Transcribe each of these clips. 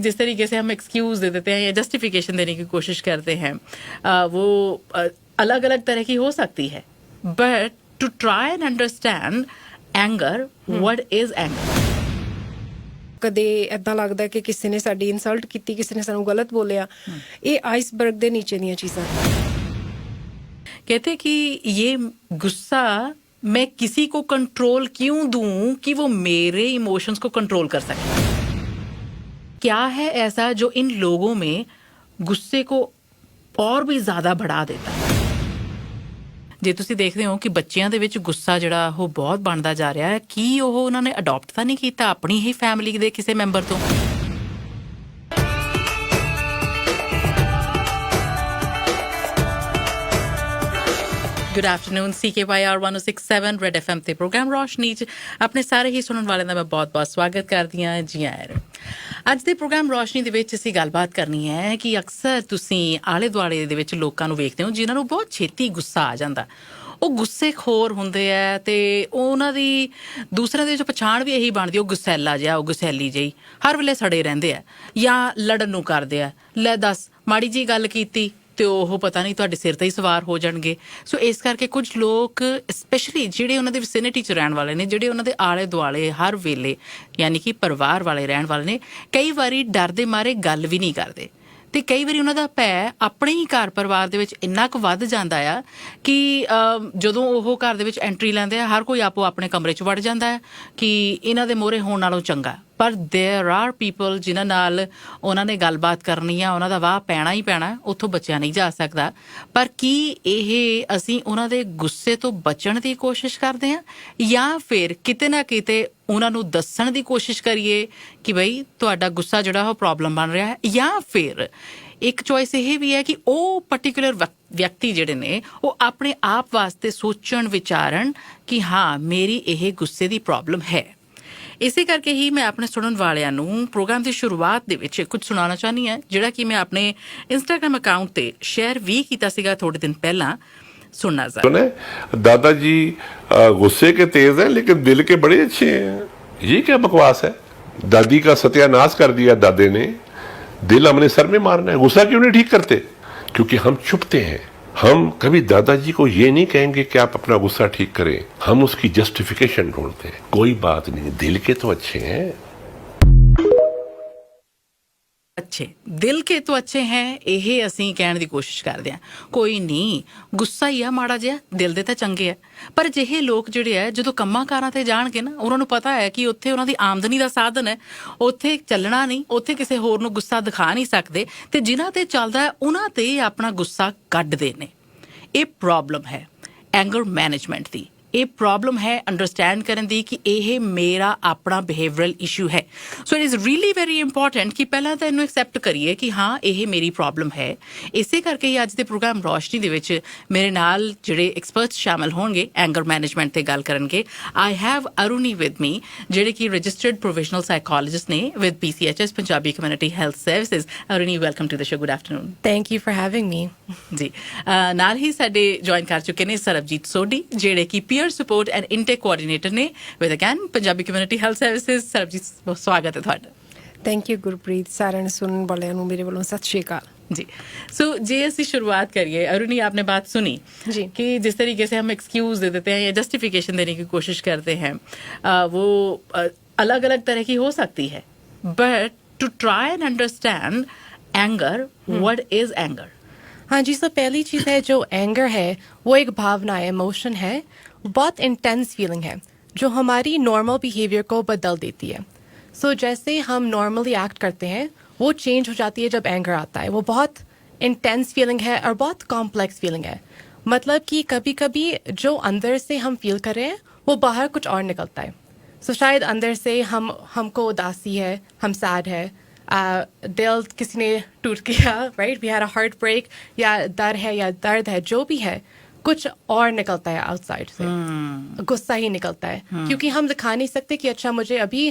जिस तरीके से हम एक्सक्यूज दे देते हैं या जस्टिफिकेशन देने की कोशिश करते हैं वो अलग अलग तरह की हो सकती है, but to try and understand anger, what is anger. ਕਦੇ ਇਦਾਂ ਲੱਗਦਾ ਕਿ ਕਿਸੇ ਨੇ ਸਾਡੀ ਇਨਸਲਟ ਕੀਤੀ, ਕਿਸੇ ਨੇ ਸਾਨੂੰ ਗਲਤ ਬੋਲਿਆ। ਇਹ ਆਈਸਬਰਗ ਦੇ ਨੀਚੇ ਦੀਆਂ ਚੀਜ਼ਾਂ। कहते कि ये गुस्सा मैं किसी को कंट्रोल क्यों दूं कि वो मेरे इमोशंस को कंट्रोल कर सके। क्या है ऐसा जो इन लोगों में गुस्से को और भी ज्यादा बढ़ा देता है। ਜੇ ਤੁਸੀਂ ਦੇਖਦੇ ਹੋ ਕਿ ਬੱਚਿਆਂ ਦੇ ਵਿੱਚ ਗੁੱਸਾ ਜਿਹੜਾ ਉਹ ਬਹੁਤ ਬਣਦਾ ਜਾ ਰਿਹਾ ਹੈ, ਕੀ ਉਹ ਉਹਨਾਂ ਨੇ ਅਡਾਪਟ ਤਾਂ ਨਹੀਂ ਕੀਤਾ ਆਪਣੀ ਹੀ ਫੈਮਿਲੀ ਦੇ ਕਿਸੇ ਮੈਂਬਰ ਤੋਂ। Good afternoon, CKYR 1067 red FM ਤੇ ਪ੍ਰੋਗਰਾਮ ਰੋਸ਼ਨੀ 'ਚ ਆਪਣੇ ਸਾਰੇ ਹੀ ਸੁਣਨ ਵਾਲਿਆਂ ਦਾ ਮੈਂ ਬਹੁਤ-ਬਹੁਤ ਸਵਾਗਤ ਕਰਦੀ ਹਾਂ। ਜੀ ਆਇਆਂ ਨੂੰ। ਅੱਜ ਦੇ ਪ੍ਰੋਗਰਾਮ ਰੋਸ਼ਨੀ ਦੇ ਵਿੱਚ ਅਸੀਂ ਗੱਲਬਾਤ ਕਰਨੀ ਹੈ ਕਿ ਅਕਸਰ ਤੁਸੀਂ ਆਲੇ ਦੁਆਲੇ ਦੇ ਵਿੱਚ ਲੋਕਾਂ ਨੂੰ ਵੇਖਦੇ ਹੋ ਜਿਨ੍ਹਾਂ ਨੂੰ ਬਹੁਤ ਛੇਤੀ ਗੁੱਸਾ ਆ ਜਾਂਦਾ। ਉਹ ਗੁੱਸੇ ਖੋਰ ਹੁੰਦੇ ਆ ਤੇ ਉਹਨਾਂ ਦੀ ਦੂਸਰਿਆਂ ਦੇ ਵਿੱਚ ਪਛਾਣ ਵੀ ਇਹੀ ਬਣਦੀ, ਉਹ ਗੁੱਸੈਲਾ ਜਿਹਾ, ਉਹ ਗੁੱਸੈਲੀ ਜਿਹੀ, ਹਰ ਵੇਲੇ ਸੜੇ ਰਹਿੰਦੇ ਆ ਜਾਂ ਲੜਨ ਨੂੰ ਕਰਦੇ ਆ। ਲੈ ਦੱਸ, ਮਾੜੀ ਜੀ ਗੱਲ ਕੀਤੀ ਤੇ ਉਹ ਪਤਾ ਨਹੀਂ ਤੁਹਾਡੇ ਸਿਰ ਤੇ ਹੀ ਸਵਾਰ ਹੋ ਜਾਣਗੇ। ਸੋ ਇਸ ਕਰਕੇ ਕੁਝ ਲੋਕ ਸਪੈਸ਼ਲੀ ਜਿਹੜੇ ਉਹਨਾਂ ਦੇ ਵਿਸਿਨਿਟੀ 'ਚ ਰਹਿਣ ਵਾਲੇ ਨੇ, ਜਿਹੜੇ ਉਹਨਾਂ ਦੇ ਆਲੇ ਦੁਆਲੇ ਹਰ ਵੇਲੇ ਯਾਨੀ ਕਿ ਪਰਿਵਾਰ ਵਾਲੇ ਰਹਿਣ ਵਾਲੇ ਨੇ, ਕਈ ਵਾਰੀ ਡਰ ਦੇ ਮਾਰੇ ਗੱਲ ਵੀ ਨਹੀਂ ਕਰਦੇ ਤੇ ਕਈ ਵਾਰੀ ਉਹਨਾਂ ਦਾ ਭੈ ਆਪਣੇ ਹੀ ਘਰ ਪਰਿਵਾਰ ਦੇ ਵਿੱਚ ਇੰਨਾ ਕੁ ਵੱਧ ਜਾਂਦਾ ਆ ਕਿ ਜਦੋਂ ਉਹ ਘਰ ਦੇ ਵਿੱਚ ਐਂਟਰੀ ਲੈਂਦੇ ਆ, ਹਰ ਕੋਈ ਆਪੋ ਆਪਣੇ ਕਮਰੇ 'ਚ ਵੜ ਜਾਂਦਾ ਹੈ ਕਿ ਇਹਨਾਂ ਦੇ ਮੋਹਰੇ ਹੋਣ ਨਾਲੋਂ ਚੰਗਾ। ਪਰ ਦੇਰ ਆਰ ਪੀਪਲ ਜਿਨ੍ਹਾਂ ਨਾਲ ਉਹਨਾਂ ਨੇ ਗੱਲਬਾਤ ਕਰਨੀ ਆ, ਉਹਨਾਂ ਦਾ ਵਾਹ ਪੈਣਾ ਹੀ ਪੈਣਾ, ਉੱਥੋਂ ਬਚਿਆ ਨਹੀਂ ਜਾ ਸਕਦਾ। ਪਰ ਕੀ ਇਹ ਅਸੀਂ ਉਹਨਾਂ ਦੇ ਗੁੱਸੇ ਤੋਂ ਬਚਣ ਦੀ ਕੋਸ਼ਿਸ਼ ਕਰਦੇ ਹਾਂ ਜਾਂ ਫਿਰ ਕਿਤੇ ਨਾ ਕਿਤੇ ਉਹਨਾਂ ਨੂੰ ਦੱਸਣ ਦੀ ਕੋਸ਼ਿਸ਼ ਕਰੀਏ ਕਿ ਬਈ ਤੁਹਾਡਾ ਗੁੱਸਾ ਜਿਹੜਾ ਉਹ ਪ੍ਰੋਬਲਮ ਬਣ ਰਿਹਾ ਹੈ। ਜਾਂ ਫਿਰ ਇੱਕ ਚੋਇਸ ਇਹ ਵੀ ਹੈ ਕਿ ਉਹ ਪਰਟੀਕੂਲਰ ਵਿਅਕਤੀ ਜਿਹੜੇ ਨੇ ਉਹ ਆਪਣੇ ਆਪ ਵਾਸਤੇ ਸੋਚਣ ਵਿਚਾਰਨ ਕਿ ਹਾਂ ਮੇਰੀ ਇਹ ਗੁੱਸੇ ਦੀ ਪ੍ਰੋਬਲਮ ਹੈ। ਇਸੇ ਕਰਕੇ ਹੀ ਮੈਂ ਆਪਣੇ ਸੁਣਨ ਵਾਲਿਆਂ ਨੂੰ ਪ੍ਰੋਗਰਾਮ ਦੀ ਸ਼ੁਰੂਆਤ ਦੇ ਵਿੱਚ ਕੁਝ ਸੁਣਾਉਣਾ ਚਾਹੁੰਦੀ ਹਾਂ, ਜਿਹੜਾ ਕਿ ਮੈਂ ਆਪਣੇ ਇੰਸਟਾਗ੍ਰਾਮ ਅਕਾਊਂਟ ਤੇ ਸ਼ੇਅਰ ਵੀ ਕੀਤਾ ਸੀਗਾ ਥੋੜੇ ਦਿਨ ਪਹਿਲਾਂ। सुनना जरा। दादाजी गुस्से के तेज हैं लेकिन दिल के बड़े अच्छे हैं। ये क्या बकवास है। दादी का सत्यानाश कर दिया दादे ने, दिल हमने सर में मारना है। गुस्सा क्यों नहीं ठीक करते? क्योंकि हम चुपते हैं। हम कभी दादाजी को ये नहीं कहेंगे कि आप अपना गुस्सा ठीक करें, हम उसकी जस्टिफिकेशन ढूंढते हैं। कोई बात नहीं, दिल के तो अच्छे हैं। ਅੱਛੇ ਦਿਲ ਕੇ ਤੋਂ ਅੱਛੇ ਹੈ, ਇਹ ਅਸੀਂ ਕਹਿਣ ਦੀ ਕੋਸ਼ਿਸ਼ ਕਰਦੇ ਹਾਂ। ਕੋਈ ਨਹੀਂ, ਗੁੱਸਾ ਹੀ ਆ ਮਾੜਾ ਜਿਹਾ, ਦਿਲ ਦੇ ਤਾਂ ਚੰਗੇ ਆ। ਪਰ ਅਜਿਹੇ ਲੋਕ ਜਿਹੜੇ ਆ ਜਦੋਂ ਕੰਮਾਂ ਕਾਰਾਂ ਤੇ ਜਾਣਗੇ ਨਾ, ਉਹਨਾਂ ਨੂੰ ਪਤਾ ਹੈ ਕਿ ਉੱਥੇ ਉਹਨਾਂ ਦੀ ਆਮਦਨੀ ਦਾ ਸਾਧਨ ਹੈ, ਉੱਥੇ ਚੱਲਣਾ ਨਹੀਂ, ਉੱਥੇ ਕਿਸੇ ਹੋਰ ਨੂੰ ਗੁੱਸਾ ਦਿਖਾ ਨਹੀਂ ਸਕਦੇ ਤੇ ਜਿਨ੍ਹਾਂ ਤੇ ਚੱਲਦਾ ਉਹਨਾਂ ਤੇ ਆਪਣਾ ਗੁੱਸਾ ਕੱਢਦੇ ਨੇ। ਇਹ ਪ੍ਰੋਬਲਮ ਹੈ ਐਂਗਰ ਮੈਨੇਜਮੈਂਟ ਦੀ। ਇਹ ਪ੍ਰੋਬਲਮ ਹੈ ਅੰਡਰਸਟੈਂਡ ਕਰਨ ਦੀ ਕਿ ਇਹ ਮੇਰਾ ਆਪਣਾ ਬਿਹੇਵੀਅਰਲ ਇਸ਼ੂ ਹੈ। So it is really very important ਕਿ ਪਹਿਲਾਂ ਤਾਂ ਇਹਨੂੰ ਐਕਸੈਪਟ ਕਰੀਏ ਕਿ ਹਾਂ ਇਹ ਮੇਰੀ ਪ੍ਰੋਬਲਮ ਹੈ। ਇਸੇ ਕਰਕੇ ਹੀ ਅੱਜ ਦੇ ਪ੍ਰੋਗਰਾਮ ਰੋਸ਼ਨੀ ਦੇ ਵਿੱਚ ਮੇਰੇ ਨਾਲ ਜਿਹੜੇ ਐਕਸਪਰਟਸ ਸ਼ਾਮਲ ਹੋਣਗੇ ਐਂਗਰ ਮੈਨੇਜਮੈਂਟ 'ਤੇ ਗੱਲ ਕਰਨਗੇ। ਆਈ ਹੈਵ ਅਰੁਣੀ ਵਿਦ ਮੀ, ਜਿਹੜੇ ਕਿ ਰਜਿਸਟਰਡ ਪ੍ਰੋਫੈਸ਼ਨਲ ਸਾਈਕੋਲੋਜਿਸਟ ਨੇ with PCHS Punjabi community health services. Aruni, welcome to the show. Good afternoon. Thank you for having me. ਜੀ, ਨਾਲ ਹੀ ਸਾਡੇ ਜੁਆਇਨ ਕਰ ਚੁੱਕੇ ਨੇ ਸਰਬਜੀਤ ਸੋਢੀ, ਜਿਹੜੇ ਕਿ peer support and intake coordinator ਨੇ with again Punjabi community health services. Sarabjit, ਬਹੁਤ ਸਵਾਗਤ ਹੈ ਤੁਹਾਡਾ। Thank you Gurpreet. ਸਾਰਿਆਂ ਨੂੰ ਸੁਣਨ ਵਾਲਿਆਂ ਨੂੰ ਮੇਰੇ ਵੱਲੋਂ ਸਤਿ ਸ਼੍ਰੀ ਅਕਾਲ। जी, सो जे ਅਸੀਂ शुरुआत करिए, अरुणी आपने बात सुनी जी कि जिस तरीके से हम एक्सक्यूज दे देते हैं या जस्टिफिकेशन देने की कोशिश करते हैं, वो अलग अलग तरह की हो सकती है, but to try and understand anger, what is anger. हाँ जी, सो पहली चीज़ है जो एंगर है वो एक भावना है, इमोशन है, बहुत इंटेंस फीलिंग है जो हमारी नॉर्मल बिहेवियर को बदल देती है। सो जैसे हम नॉर्मली एक्ट करते हैं वो चेंज हो जाती है जब एंगर आता है। वो बहुत इंटेंस फीलिंग है और बहुत कॉम्प्लेक्स फीलिंग है। मतलब कि कभी कभी जो अंदर से हम फील कर रहे हैं वो बाहर कुछ और निकलता है। सो शायद अंदर से हमको उदासी है, हम सैड है, दिल किसी ने टूट गया, right, we had a heartbreak, या डर है या दर्द है, जो भी है, कुछ और निकलता है आउटसाइड से। गुस्सा ही निकलता है क्योंकि हम दिखा नहीं सकते कि अच्छा मुझे अभी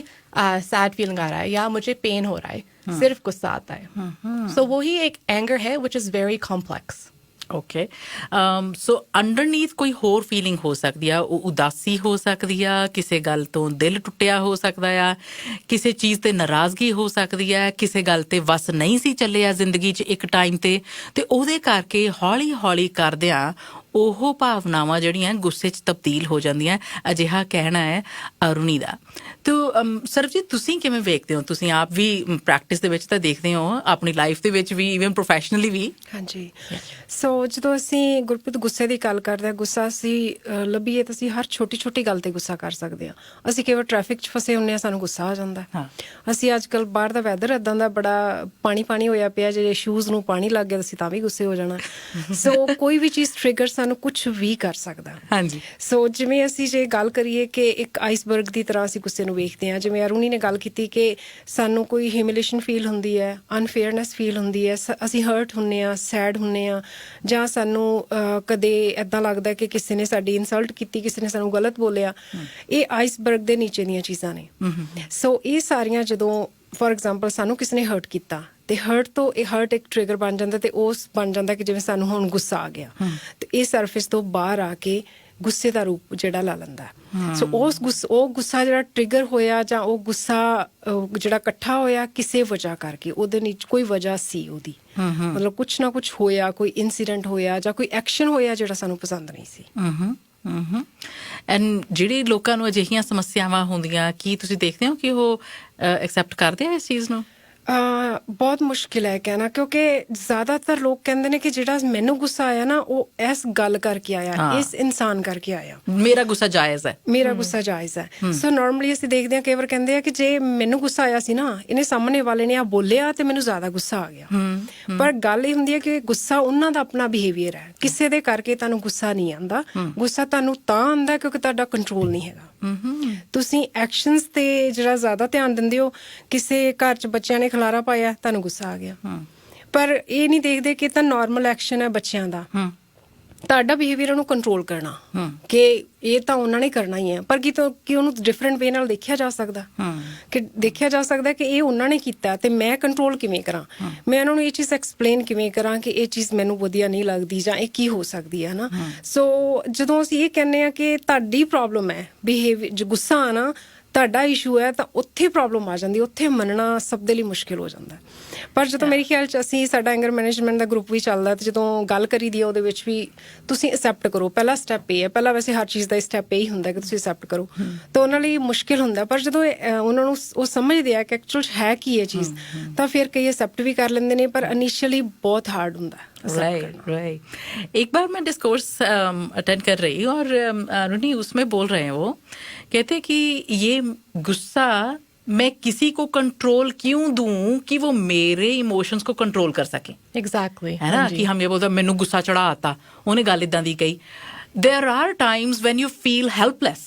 सैड फीलिंग आ रहा है या मुझे पेन हो रहा है, सिर्फ गुस्सा आता है। सो वही एक एंगर है which is very complex. Okay so underneath ਕੋਈ ਹੋਰ ਫੀਲਿੰਗ ਹੋ ਸਕਦੀ ਆ, ਉਹ ਉਦਾਸੀ ਹੋ ਸਕਦੀ ਆ, ਕਿਸੇ ਗੱਲ ਤੋਂ ਦਿਲ ਟੁੱਟਿਆ ਹੋ ਸਕਦਾ ਆ, ਕਿਸੇ ਚੀਜ਼ ਤੇ ਨਾਰਾਜ਼ਗੀ ਹੋ ਸਕਦੀ ਆ, ਕਿਸੇ ਗੱਲ ਤੇ ਵਸ ਨਹੀਂ ਸੀ ਚੱਲਿਆ ਜ਼ਿੰਦਗੀ 'ਚ ਇੱਕ ਟਾਈਮ ਤੇ ਉਹਦੇ ਕਰਕੇ ਹੌਲੀ ਹੌਲੀ ਕਰਦਿਆਂ ਉਹ ਭਾਵਨਾਵਾਂ ਜਿਹੜੀਆਂ ਗੁੱਸੇ 'ਚ ਤਬਦੀਲ ਹੋ ਜਾਂਦੀਆਂ, ਅਜਿਹਾ ਕਹਿਣਾ ਹੈ ਅਰੁਣੀ ਦਾ। ਤੋ ਸਰਬਜੀਤ, ਤੁਸੀਂ ਕਿਵੇਂ ਵੇਖਦੇ ਹੋ? ਤੁਸੀਂ ਆਪ ਵੀ ਪ੍ਰੈਕਟਿਸ ਦੇ ਵਿੱਚ ਤਾਂ ਦੇਖਦੇ ਹੋ, ਆਪਣੀ ਲਾਈਫ ਦੇ ਵਿੱਚ ਵੀ, ਈਵਨ ਪ੍ਰੋਫੈਸ਼ਨਲੀ ਵੀ। ਹਾਂਜੀ, ਸੋ ਜਦੋਂ ਅਸੀਂ ਗੁਰਪ੍ਰੀਤ ਗੁੱਸੇ ਦੀ ਗੱਲ ਕਰਦੇ ਹਾਂ, ਗੁੱਸਾ ਅਸੀਂ ਲੱਭੀਏ ਤਾਂ ਅਸੀਂ ਹਰ ਛੋਟੀ ਛੋਟੀ ਗੱਲ ਤੇ ਗੁੱਸਾ ਕਰ ਸਕਦੇ ਹਾਂ। ਅਸੀਂ ਕਈ ਵਾਰ ਟ੍ਰੈਫਿਕ 'ਚ ਫਸੇ ਹੁੰਦੇ ਹਾਂ, ਸਾਨੂੰ ਗੁੱਸਾ ਆ ਜਾਂਦਾ। ਅਸੀਂ ਅੱਜ ਕੱਲ੍ਹ ਬਾਹਰ ਦਾ ਵੈਦਰ ਇੱਦਾਂ ਦਾ ਬੜਾ ਪਾਣੀ ਪਾਣੀ ਹੋਇਆ ਪਿਆ, ਜੇ ਸ਼ੂਜ਼ ਨੂੰ ਪਾਣੀ ਲੱਗ ਗਿਆ ਅਸੀਂ ਤਾਂ ਵੀ ਗੁੱਸੇ ਹੋ ਜਾਣਾ। ਸੋ ਕੋਈ ਵੀ ਚੀਜ਼ ਟ੍ਰਿਗਰ ਸਾਨੂੰ ਕੁਛ ਵੀ ਕਰ ਸਕਦਾ। ਹਾਂਜੀ, ਸੋ ਜਿਵੇਂ ਅਸੀਂ ਜੇ ਗੱਲ ਕਰੀਏ ਕਿ ਇੱਕ ਆਈਸਬਰਗ ਦੀ ਤਰ੍ਹਾਂ ਅਸੀਂ ਗੁੱਸੇ ਨੂੰ ਵੇਖਦੇ ਹਾਂ, ਜਿਵੇਂ ਅਰੁਣੀ ਨੇ ਗੱਲ ਕੀਤੀ ਕਿ ਸਾਨੂੰ ਕੋਈ ਹਿਊਮਿਲੇਸ਼ਨ ਫੀਲ ਹੁੰਦੀ ਹੈ, ਅਨਫੇਅਰਨੈਸ ਫੀਲ ਹੁੰਦੀ ਹੈ, ਅਸੀਂ ਹਰਟ ਹੁੰਦੇ ਹਾਂ, ਸੈਡ ਹੁੰਦੇ ਹਾਂ, ਜਾਂ ਸਾਨੂੰ ਕਦੇ ਇੱਦਾਂ ਲੱਗਦਾ ਕਿ ਕਿਸੇ ਨੇ ਸਾਡੀ ਇਨਸਲਟ ਕੀਤੀ, ਕਿਸੇ ਨੇ ਸਾਨੂੰ ਗਲਤ ਬੋਲਿਆ। ਇਹ ਆਈਸਬਰਗ ਦੇ ਨੀਚੇ ਦੀਆਂ ਚੀਜ਼ਾਂ ਨੇ। ਸੋ ਇਹ ਸਾਰੀਆਂ ਜਦੋਂ ਫੋਰ ਐਗਜ਼ਾਮਪਲ ਸਾਨੂੰ ਕਿਸੇ ਨੇ ਹਰਟ ਕੀਤਾ ਤੇ ਹਰਟ ਤੋਂ ਇਹ ਹਰਟ ਇੱਕ ਟ੍ਰਿਗਰ ਬਣ ਜਾਂਦਾ ਤੇ ਉਸ ਬਣ ਜਾਂਦਾ ਕਿ ਜਿਵੇਂ ਸਾਨੂੰ ਹੁਣ ਗੁੱਸਾ ਆ ਗਿਆ ਤੇ ਇਹ ਸਰਫੇਸ ਤੋਂ ਬਾਹਰ ਆ ਕੇ ਗੁੱਸੇ ਦਾ ਰੂਪ ਜਿਹੜਾ ਲਾ ਲੈਂਦਾ। ਸੋ ਉਹ ਗੁੱਸਾ ਜਿਹੜਾ ਟ੍ਰਿਗਰ ਹੋਇਆ ਜਾਂ ਉਹ ਗੁੱਸਾ ਜਿਹੜਾ ਇਕੱਠਾ ਹੋਇਆ ਕਿਸੇ ਵਜ੍ਹਾ ਕਰਕੇ, ਉਹਦੇ ਵਿੱਚ ਕੋਈ ਵਜ੍ਹਾ ਸੀ ਉਹਦੀ, ਮਤਲਬ ਕੁਛ ਨਾ ਕੁਛ ਹੋਇਆ, ਕੋਈ ਇਨਸੀਡੈਂਟ ਹੋਇਆ ਜਾਂ ਕੋਈ ਐਕਸ਼ਨ ਹੋਇਆ ਜਿਹੜਾ ਸਾਨੂੰ ਪਸੰਦ ਨਹੀਂ ਸੀ। ਐਂਡ ਜਿਹੜੇ ਲੋਕਾਂ ਨੂੰ ਅਜਿਹੀਆਂ ਸਮੱਸਿਆਵਾਂ ਹੁੰਦੀਆਂ, ਕੀ ਤੁਸੀਂ ਦੇਖਦੇ ਹੋ ਕਿ ਉਹ ਐਕਸੈਪਟ ਕਰਦੇ ਆ ਇਸ ਚੀਜ਼ ਨੂੰ? ਬਹੁਤ ਮੁਸ਼ਕਿਲ ਹੈ ਕਹਿਣਾ, ਕਿਉਂਕਿ ਜ਼ਿਆਦਾਤਰ ਲੋਕ ਕਹਿੰਦੇ ਨੇ ਕਿ ਜਿਹੜਾ ਮੈਨੂੰ ਗੁੱਸਾ ਆਇਆ ਨਾ ਉਹ ਇਸ ਗੱਲ ਕਰਕੇ ਆਇਆ, ਇਸ ਇਨਸਾਨ ਕਰਕੇ ਆਇਆ, ਮੇਰਾ ਗੁੱਸਾ ਜਾਇਜ਼ ਹੈ, ਮੇਰਾ ਗੁੱਸਾ ਜਾਇਜ਼ ਹੈ। ਸੋ ਨਾਰਮਲੀ ਅਸੀਂ ਦੇਖਦੇ ਹਾਂ ਕਈ ਵਾਰ ਕਹਿੰਦੇ ਆ ਕਿ ਜੇ ਮੈਨੂੰ ਗੁੱਸਾ ਆਇਆ ਸੀ ਨਾ, ਇਹਨੇ ਸਾਹਮਣੇ ਵਾਲੇ ਨੇ ਆ ਬੋਲਿਆ ਤੇ ਮੈਨੂੰ ਜ਼ਿਆਦਾ ਗੁੱਸਾ ਆ ਗਿਆ। ਪਰ ਗੱਲ ਇਹ ਹੁੰਦੀ ਹੈ ਕਿ ਗੁੱਸਾ ਉਹਨਾਂ ਦਾ ਆਪਣਾ ਬਿਹੇਵੀਅਰ ਹੈ, ਕਿਸੇ ਦੇ ਕਰਕੇ ਤੁਹਾਨੂੰ ਗੁੱਸਾ ਨਹੀਂ ਆਉਂਦਾ। ਗੁੱਸਾ ਤੁਹਾਨੂੰ ਤਾਂ ਆਉਂਦਾ ਕਿਉਂਕਿ ਤੁਹਾਡਾ ਕੰਟਰੋਲ ਨਹੀਂ ਹੈਗਾ। ਤੁਸੀਂ ਐਕਸ਼ਨਸ ਤੇ ਜਿਹੜਾ ਜ਼ਿਆਦਾ ਧਿਆਨ ਦਿੰਦੇ ਹੋ, ਕਿਸੇ ਘਰ 'ਚ ਬੱਚਿਆਂ ਨੇ ਖਲਾਰਾ ਪਾਇਆ, ਤੁਹਾਨੂੰ ਗੁੱਸਾ ਆ ਗਿਆ, ਪਰ ਇਹ ਨਹੀਂ ਦੇਖਦੇ ਕਿ ਤਾਂ ਨਾਰਮਲ ਐਕਸ਼ਨ ਹੈ ਬੱਚਿਆਂ ਦਾ, ਤੁਹਾਡਾ ਬਿਹੇਵੀਅਰ ਉਹਨੂੰ ਕੰਟਰੋਲ ਕਰਨਾ ਕਿ ਇਹ ਤਾਂ ਉਹਨਾਂ ਨੇ ਕਰਨਾ ਹੀ ਹੈ। ਪਰ ਕੀ ਉਹਨੂੰ ਡਿਫਰੈਂਟ ਵੇ ਨਾਲ ਦੇਖਿਆ ਜਾ ਸਕਦਾ, ਕਿ ਦੇਖਿਆ ਜਾ ਸਕਦਾ ਕਿ ਇਹ ਉਹਨਾਂ ਨੇ ਕੀਤਾ ਤੇ ਮੈਂ ਕੰਟਰੋਲ ਕਿਵੇਂ ਕਰਾਂ, ਮੈਂ ਉਹਨਾਂ ਨੂੰ ਇਹ ਚੀਜ਼ ਐਕਸਪਲੇਨ ਕਿਵੇਂ ਕਰਾਂ ਕਿ ਇਹ ਚੀਜ਼ ਮੈਨੂੰ ਵਧੀਆ ਨਹੀਂ ਲੱਗਦੀ ਜਾਂ ਇਹ ਕੀ ਹੋ ਸਕਦੀ ਹੈ ਨਾ। ਸੋ ਜਦੋਂ ਅਸੀਂ ਇਹ ਕਹਿੰਦੇ ਹਾਂ ਕਿ ਤੁਹਾਡੀ ਪ੍ਰੋਬਲਮ ਹੈ ਬਿਹੇਵੀਅਰ, ਗੁੱਸਾ ਆਣਾ ਤੁਹਾਡਾ ਇਸ਼ੂ ਹੈ, ਤਾਂ ਉੱਥੇ ਪ੍ਰੋਬਲਮ ਆ ਜਾਂਦੀ, ਉੱਥੇ ਮੰਨਣਾ ਸਭ ਦੇ ਲਈ ਮੁਸ਼ਕਿਲ ਹੋ ਜਾਂਦਾ। ਪਰ ਜਦੋਂ ਮੇਰੇ ਖਿਆਲ 'ਚ ਸਾਡਾ ਐਂਗਰ ਮੈਨੇਜਮੈਂਟ ਦਾ ਗਰੁੱਪ ਵੀ ਚੱਲਦਾ ਤੇ ਜਦੋਂ ਗੱਲ ਕਰੀ ਦੀ ਹੈ ਉਹਦੇ ਵਿੱਚ ਵੀ ਤੁਸੀਂ ਅਸੈਪਟ ਕਰੋ, ਪਹਿਲਾ ਸਟੈਪ ਇਹ ਹੈ। ਪਹਿਲਾਂ ਵੈਸੇ ਹਰ ਚੀਜ਼ ਦਾ ਸਟੈਪ ਇਹ ਹੀ ਹੁੰਦਾ ਕਿ ਤੁਸੀਂ ਅਸੈਪਟ ਕਰੋ, ਤਾਂ ਉਹਨਾਂ ਲਈ ਮੁਸ਼ਕਿਲ ਹੁੰਦਾ। ਪਰ ਜਦੋਂ ਉਹਨਾਂ ਨੂੰ ਉਹ ਸਮਝਦੇ ਆ ਕਿ ਐਕਚੁਅਲ ਹੈ ਕੀ ਇਹ ਚੀਜ਼, ਤਾਂ ਫਿਰ ਕਈ ਅਸੈਪਟ ਵੀ ਕਰ ਲੈਂਦੇ ਨੇ, ਪਰ ਇਨੀਸ਼ੀਅਲੀ बहुत हार्ड होता है। राइट। एक बार मैं डिस्कोर्स अटेंड कर रही और रुनी उसमें बोल रहे हैं, वो कहते कि ये गुस्सा मैं किसी को कंट्रोल क्यों दूं कि वो मेरे इमोशंस को कंट्रोल कर सके। एग्जैक्टली, है ना, कि हम ये बोलते मैनू गुस्सा चढ़ा आता, उन्हें गल इदां दी कही। There are times when you feel helpless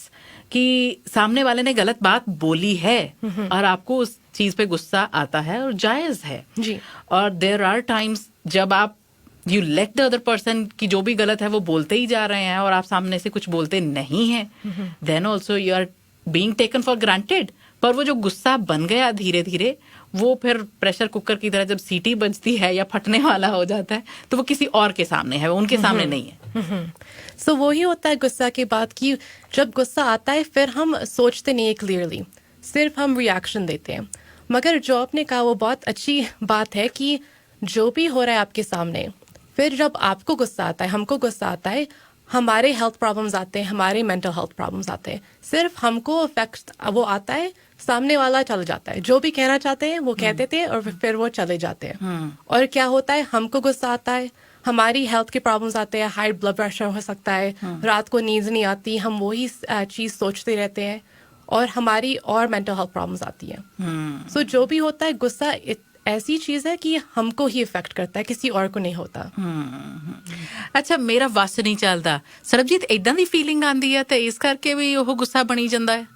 कि सामने वाले ने गलत बात बोली है और आपको उस चीज पे गुस्सा आता है और जायज है जी। और देयर आर टाइम्स जब आप you let the other person की जो भी गलत है वो बोलते ही जा रहे हैं और आप सामने से कुछ बोलते नहीं हैं, then also you are being taken for granted. पर वो जो गुस्सा बन गया धीरे धीरे, वो फिर प्रेशर कुकर की तरह जब सीटी बजती है या फटने वाला हो जाता है तो वो किसी और के सामने है, वो उनके सामने नहीं है। सो वही होता है गुस्सा की बात की, जब गुस्सा आता है फिर हम सोचते नहीं है क्लियरली, सिर्फ हम रिएक्शन देते हैं। मगर जो आपने कहा वो बहुत अच्छी बात है कि जो भी हो रहा है आपके सामने, फिर जब आपको गुस्सा आता है, हमको गुस्सा आता है, हमारे हेल्थ प्रॉब्लम्स आते हैं, हमारे मेंटल हेल्थ प्रॉब्लम्स आते हैं, सिर्फ हमको इफेक्ट वो आता है, सामने वाला चल जाता है, जो भी कहना चाहते हैं वो कहते थे और फिर वो चले जाते हैं। और क्या होता है, हमको गुस्सा आता है, हमारी हेल्थ के प्रॉब्लम्स आते हैं, हाई ब्लड प्रेशर हो सकता है, रात को नींद नहीं आती, हम वही चीज़ सोचते रहते हैं और हमारी और मेंटल हेल्थ प्रॉब्लम्स आती हैं। सो जो भी होता है, गुस्सा ऐसी चीज है कि हमको ही इफेक्ट करता है, किसी और को नहीं होता। अच्छा, मेरा वस नहीं चलता, सरबजीत इदां दी फीलिंग आंदी है ते इस करके भी ਉਹ ਗੁੱਸਾ ਬਣੀ ਜਾਂਦਾ ਹੈ?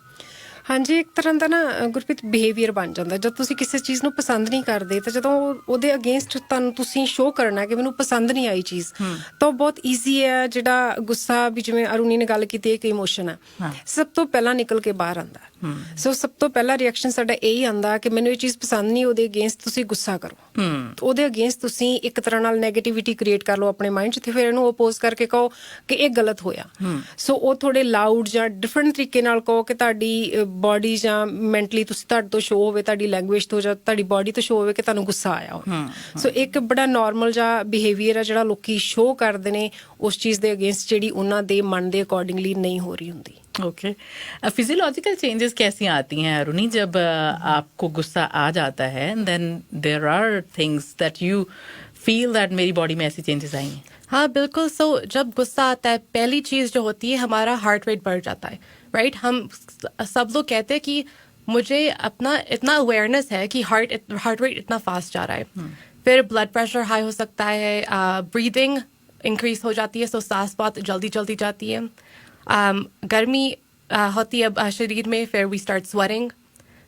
ਹਾਂਜੀ, ਇੱਕ ਤਰ੍ਹਾਂ ਦਾ ਨਾ ਗੁਰਪ੍ਰੀਤ ਬਿਹੇਵੀਅਰ ਬਣ ਜਾਂਦਾ। ਜਦ ਤੁਸੀਂ ਕਿਸੇ ਚੀਜ਼ ਨੂੰ ਪਸੰਦ ਨਹੀਂ ਕਰਦੇ ਤਾਂ ਜਦੋਂ ਉਹਦੇ ਅਗੇਂਸਟ ਤੁਹਾਨੂੰ ਤੁਸੀਂ ਸ਼ੋਅ ਕਰਨਾ ਕਿ ਮੈਨੂੰ ਪਸੰਦ ਨਹੀਂ ਆਈ ਚੀਜ਼, ਤਾਂ ਉਹ ਬਹੁਤ ਈਜ਼ੀ ਹੈ। ਜਿਹੜਾ ਗੁੱਸਾ ਵੀ, ਜਿਵੇਂ ਅਰੁਣੀ ਨੇ ਗੱਲ ਕੀਤੀ, ਇੱਕ ਇਮੋਸ਼ਨ ਹੈ, ਸਭ ਤੋਂ ਪਹਿਲਾਂ ਨਿਕਲ ਕੇ ਬਾਹਰ ਆਉਂਦਾ। ਸੋ ਸਭ ਤੋਂ ਪਹਿਲਾ ਰਿਐਕਸ਼ਨ ਸਾਡਾ ਇਹੀ ਆਉਂਦਾ ਕਿ ਮੈਨੂੰ ਇਹ ਚੀਜ਼ ਪਸੰਦ ਨਹੀਂ, ਉਹਦੇ ਅਗੇਂਸਟ ਤੁਸੀਂ ਗੁੱਸਾ ਕਰੋ। ਉਹਦੇ ਅਗੇਂਸਟ ਤੁਸੀਂ ਇੱਕ ਤਰ੍ਹਾਂ ਨਾਲ ਨੈਗੇਟਿਵਿਟੀ ਕ੍ਰੀਏਟ ਕਰ ਲਓ ਆਪਣੇ ਮਾਈਂਡ 'ਚ, ਤੇ ਫਿਰ ਇਹਨੂੰ ਓਪੋਜ਼ ਕਰਕੇ ਕਹੋ ਕਿ ਇਹ ਗਲਤ ਹੋਇਆ। ਸੋ ਉਹ ਥੋੜੇ ਲਾਊਡ ਜਾਂ ਡਿਫਰੈਂਟ ਤਰੀਕੇ ਨਾਲ ਕਹੋ ਕਿ ਤੁਹਾਡੀ ਬੋਡੀ ਜਾਂ ਮੈਂਟਲੀ ਤੁਸੀਂ, ਤੁਹਾਡੇ ਤੋਂ ਸ਼ੋ ਹੋਵੇ, ਤੁਹਾਡੀ ਲੈਂਗੁਏਜ ਤੋਂ ਜਾਂ ਤੁਹਾਡੀ ਬੋਡੀ ਤੋਂ ਸ਼ੋ ਹੋਵੇ ਕਿ ਤੁਹਾਨੂੰ ਗੁੱਸਾ ਆਇਆ ਹੋਵੇ। ਸੋ ਇੱਕ ਬੜਾ ਨਾਰਮਲ ਜਿਹਾ ਬਿਹੇਵੀਅਰ ਹੈ ਜਿਹੜਾ ਲੋਕੀ ਸ਼ੋ ਕਰਦੇ ਨੇ ਉਸ ਚੀਜ਼ ਦੇ ਅਗੇਂਸਟ, ਜਿਹੜੀ ਉਹਨਾਂ ਦੇ ਮਨ ਦੇ ਅਕੋਰਡਿੰਗਲੀ ਨਹੀਂ ਹੋ ਰਹੀ ਹੁੰਦੀ। ओके, फिजियोलॉजिकल चेंजेस कैसी आती हैं अरुणी जब आपको गुस्सा आ जाता है, then there are things that you feel that मेरी बॉडी में ऐसी चेंजेस आई हैं? हाँ बिल्कुल। सो जब गुस्सा आता है, पहली चीज़ जो होती है, हमारा हार्ट रेट बढ़ जाता है, राइट। हम सब लोग कहते हैं कि मुझे अपना इतना अवेयरनेस है कि हार्ट रेट इतना फास्ट जा रहा है। फिर ब्लड प्रेशर हाई हो सकता है, ब्रीदिंग इंक्रीज हो जाती है, सो सांस बहुत जल्दी जल्दी जाती है, गर्मी होती है शरीर में, फिर वी स्टार्ट स्वेटिंग।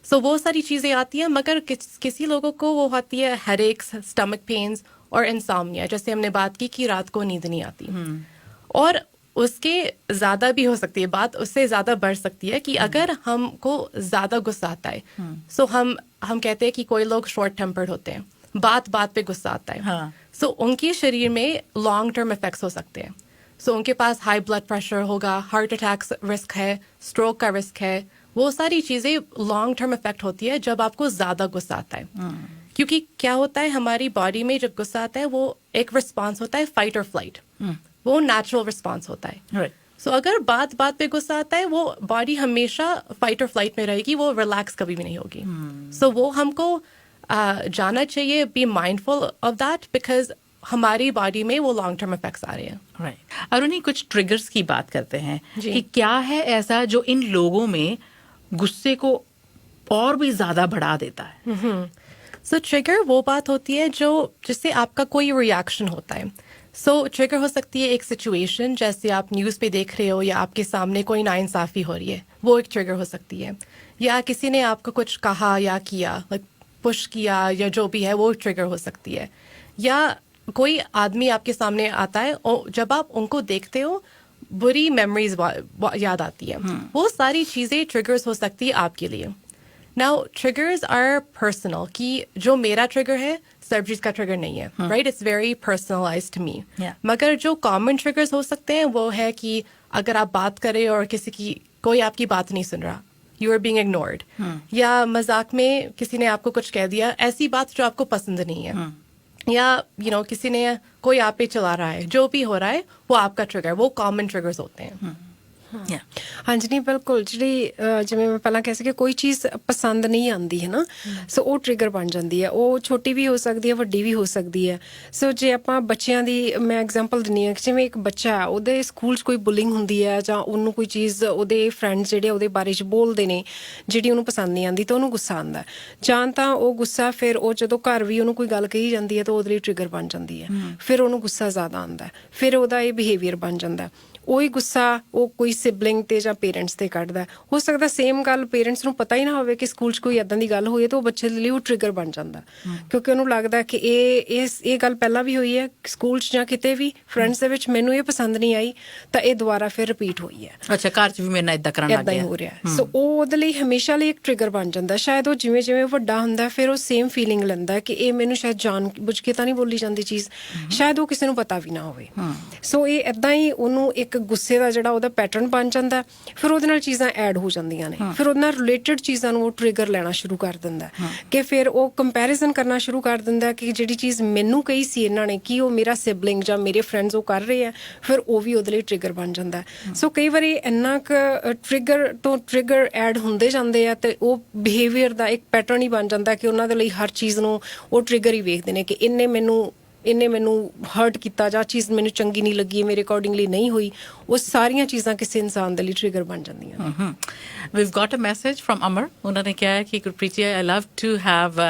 सो वो सारी चीज़ें आती हैं। मगर किसी लोगों को वो होती है हेडेक्स, स्टमक पेन्स और इंसोम्निया, जैसे हमने बात की कि रात को नींद नहीं आती। और उसके ज़्यादा भी हो सकती है, बात उससे ज़्यादा बढ़ सकती है कि अगर हमको ज़्यादा गुस्सा आता है, सो हम कहते हैं कि कोई लोग शॉर्ट टेम्पर्ड होते हैं, बात बात पे गुस्सा आता है। सो उनके शरीर में लॉन्ग टर्म इफेक्ट्स हो सकते हैं। सो उनके पास हाई ब्लड प्रेशर होगा, हार्ट अटैक्स रिस्क है, स्ट्रोक का रिस्क है। वो सारी चीज़ें लॉन्ग टर्म इफेक्ट होती है जब आपको ज़्यादा गुस्सा आता है। क्योंकि क्या होता है, हमारी बॉडी में जब गुस्सा आता है, वो एक रिस्पॉन्स होता है फाइट और फ्लाइट, वो नेचुरल रिस्पॉन्स होता है। सो अगर बात बात पे गुस्सा आता है, वो बॉडी हमेशा फाइट और फ्लाइट में रहेगी, वो रिलैक्स कभी भी नहीं होगी। सो वो हमको जाना चाहिए, be mindful of that, because हमारी बॉडी में वो लॉन्ग टर्म इफेक्ट्स आ रहे हैं। राइट। अरुणी, कुछ ट्रिगर्स की बात करते हैं कि क्या है ऐसा जो इन लोगों में गुस्से को और भी ज्यादा बढ़ा देता है? सो ट्रिगर वो बात होती है जो जिससे आपका कोई रिएक्शन होता है। सो ट्रिगर हो सकती है एक सिचुएशन, जैसे आप न्यूज़ पे देख रहे हो या आपके सामने कोई नाइंसाफ़ी हो रही है, वो एक ट्रिगर हो सकती है। या किसी ने आपको कुछ कहा या किया, लाइक पुश किया या जो भी है, वो ट्रिगर हो सकती है। या कोई आदमी आपके सामने आता है और जब आप उनको देखते हो, बुरी मेमोरीज याद आती है। वो सारी चीज़ें ट्रिगर्स हो सकती है आपके लिए। नाउ ट्रिगर्स आर पर्सनल, कि जो मेरा ट्रिगर है सरबजीत का ट्रिगर नहीं है, right. It's very personalized to me. मगर जो कॉमन ट्रिगर्स हो सकते हैं वो है कि अगर आप बात करें और कोई आपकी बात नहीं सुन रहा, यू आर बीइंग इग्नोर्ड, या मजाक में किसी ने आपको कुछ कह दिया, ऐसी बात जो आपको पसंद नहीं है, या किसी ने कोई आप पे चला रहा है, जो भी हो रहा है वो आपका ट्रिगर, वो कॉमन ट्रिगर्स होते हैं। ਹਾਂਜੀ, ਨਹੀਂ ਬਿਲਕੁਲ। ਜਿਹੜੀ ਜਿਵੇਂ ਮੈਂ ਪਹਿਲਾਂ ਕਿਹਾ ਸੀ ਕਿ ਕੋਈ ਚੀਜ਼ ਪਸੰਦ ਨਹੀਂ ਆਉਂਦੀ ਹੈ ਨਾ, ਸੋ ਉਹ ਟ੍ਰਿਗਰ ਬਣ ਜਾਂਦੀ ਹੈ। ਉਹ ਛੋਟੀ ਵੀ ਹੋ ਸਕਦੀ ਹੈ, ਵੱਡੀ ਵੀ ਹੋ ਸਕਦੀ ਹੈ। ਸੋ ਜੇ ਆਪਾਂ ਬੱਚਿਆਂ ਦੀ ਮੈਂ ਐਗਜ਼ਾਮਪਲ ਦਿੰਦੀ ਹਾਂ, ਜਿਵੇਂ ਇੱਕ ਬੱਚਾ ਹੈ, ਉਹਦੇ ਸਕੂਲ 'ਚ ਕੋਈ ਬੁਲਿੰਗ ਹੁੰਦੀ ਹੈ, ਜਾਂ ਉਹਨੂੰ ਕੋਈ ਚੀਜ਼, ਉਹਦੇ ਫਰੈਂਡਸ ਜਿਹੜੇ ਉਹਦੇ ਬਾਰੇ 'ਚ ਬੋਲਦੇ ਨੇ ਜਿਹੜੀ ਉਹਨੂੰ ਪਸੰਦ ਨਹੀਂ ਆਉਂਦੀ, ਤਾਂ ਉਹਨੂੰ ਗੁੱਸਾ ਆਉਂਦਾ। ਜਾਂ ਤਾਂ ਉਹ ਗੁੱਸਾ ਫਿਰ ਉਹ ਜਦੋਂ ਘਰ ਵੀ ਉਹਨੂੰ ਕੋਈ ਗੱਲ ਕਹੀ ਜਾਂਦੀ ਹੈ ਤਾਂ ਉਹਦੇ ਲਈ ਟ੍ਰਿਗਰ ਬਣ ਜਾਂਦੀ ਹੈ, ਫਿਰ ਉਹਨੂੰ ਗੁੱਸਾ ਜ਼ਿਆਦਾ ਆਉਂਦਾ, ਫਿਰ ਉਹਦਾ ਇਹ ਬਿਹੇਵੀਅਰ ਬਣ ਜਾਂਦਾ। ਉਹੀ ਗੁੱਸਾ ਉਹ ਕੋਈ ਸਿਬਲਿੰਗ ਤੇ ਜਾਂ ਪੇਰੈਂਟਸ ਤੇ ਕੱਢਦਾ। ਹੋ ਸਕਦਾ ਸੇਮ ਗੱਲ ਪੇਰੈਂਟਸ ਨੂੰ ਪਤਾ ਹੀ ਨਾ ਹੋਵੇ ਕਿ ਸਕੂਲ 'ਚ ਕੋਈ ਇੱਦਾਂ ਦੀ ਗੱਲ ਹੋਈ ਹੈ, ਤਾਂ ਉਹ ਬੱਚੇ ਦੇ ਲਈ ਉਹ ਟ੍ਰਿਗਰ ਬਣ ਜਾਂਦਾ, ਕਿਉਂਕਿ ਉਹਨੂੰ ਲੱਗਦਾ ਕਿ ਇਹ ਗੱਲ ਪਹਿਲਾਂ ਵੀ ਹੋਈ ਹੈ ਸਕੂਲ 'ਚ ਜਾਂ ਕਿਤੇ ਵੀ ਫਰੈਂਡਸ ਦੇ ਵਿੱਚ, ਮੈਨੂੰ ਇਹ ਪਸੰਦ ਨਹੀਂ ਆਈ, ਤਾਂ ਇਹ ਦੁਬਾਰਾ ਫਿਰ ਰਿਪੀਟ ਹੋਈ ਹੈ। ਅੱਛਾ, ਘਰ 'ਚ ਵੀ ਮੇਰੇ ਨਾਲ ਇਦਾਂ ਕਰਨ ਲੱਗ ਗਿਆ, ਇਦਾਂ ਹੀ ਹੋ ਰਿਹਾ। ਸੋ ਉਹ ਉਹਦੇ ਲਈ ਹਮੇਸ਼ਾ ਲਈ ਇੱਕ ਟ੍ਰਿਗਰ ਬਣ ਜਾਂਦਾ। ਸ਼ਾਇਦ ਉਹ ਜਿਵੇਂ ਜਿਵੇਂ ਵੱਡਾ ਹੁੰਦਾ, ਫਿਰ ਉਹ ਸੇਮ ਫੀਲਿੰਗ ਲੈਂਦਾ ਕਿ ਇਹ ਮੈਨੂੰ ਸ਼ਾਇਦ ਜਾਣ ਬੁੱਝ ਕੇ ਤਾਂ ਨਹੀਂ ਬੋਲੀ ਜਾਂਦੀ ਚੀਜ਼, ਸ਼ਾਇਦ ਉਹ ਕਿਸੇ ਨੂੰ ਪਤਾ ਵੀ ਨਾ ਹੋਵੇ। ਸੋ ਇਹ ਇਦਾਂ ਹੀ ਉਹਨੂੰ ਇੱਕ ਗੁੱਸੇ ਦਾ ਜਿਹੜਾ ਉਹਦਾ ਪੈਟਰਨ ਬਣ ਜਾਂਦਾ, ਫਿਰ ਉਹਦੇ ਨਾਲ ਚੀਜ਼ਾਂ ਐਡ ਹੋ ਜਾਂਦੀਆਂ ਨੇ, ਫਿਰ ਉਹਦੇ ਨਾਲ ਰਿਲੇਟਡ ਚੀਜ਼ਾਂ ਨੂੰ ਉਹ ਟ੍ਰਿਗਰ ਲੈਣਾ ਸ਼ੁਰੂ ਕਰ ਦਿੰਦਾ, ਕਿ ਫਿਰ ਉਹ ਕੰਪੈਰੀਜ਼ਨ ਕਰਨਾ ਸ਼ੁਰੂ ਕਰ ਦਿੰਦਾ ਕਿ ਜਿਹੜੀ ਚੀਜ਼ ਮੈਨੂੰ ਕਹੀ ਸੀ ਇਹਨਾਂ ਨੇ ਕਿ ਉਹ ਮੇਰਾ ਸਿਬਲਿੰਗ ਜਾਂ ਮੇਰੇ ਫਰੈਂਡਸ ਉਹ ਕਰ ਰਹੇ ਆ, ਫਿਰ ਉਹ ਵੀ ਉਹਦੇ ਲਈ ਟ੍ਰਿਗਰ ਬਣ ਜਾਂਦਾ। ਸੋ ਕਈ ਵਾਰੀ ਇੰਨਾ ਕੁ ਟ੍ਰਿਗਰ ਤੋਂ ਟ੍ਰਿਗਰ ਐਡ ਹੁੰਦੇ ਜਾਂਦੇ ਆ, ਤੇ ਉਹ ਬਿਹੇਵੀਅਰ ਦਾ ਇੱਕ ਪੈਟਰਨ ਹੀ ਬਣ ਜਾਂਦਾ ਕਿ ਉਹਨਾਂ ਦੇ ਲਈ ਹਰ ਚੀਜ਼ ਨੂੰ ਉਹ ਟ੍ਰਿਗਰ ਹੀ ਵੇਖਦੇ ਨੇ ਕਿ ਇਹਨੇ ਮੈਨੂੰ ਹਰਟ ਕੀਤਾ, ਜਾਂ ਚੀਜ਼ ਮੈਨੂੰ ਚੰਗੀ ਨਹੀਂ ਲੱਗੀ, ਮੇਰੇ ਅਕੋਰਡਿੰਗਲੀ ਨਹੀਂ ਹੋਈ। ਉਹ ਸਾਰੀਆਂ ਚੀਜ਼ਾਂ ਕਿਸੇ ਇਨਸਾਨ ਦੇ ਲਈ ਟ੍ਰਿਗਰ ਬਣ ਜਾਂਦੀਆਂ। We've got a message from Amar. ਉਹਨਾਂ ਨੇ ਕਿਹਾ ਹੈ ਕਿ Gurpreet ji, I love to have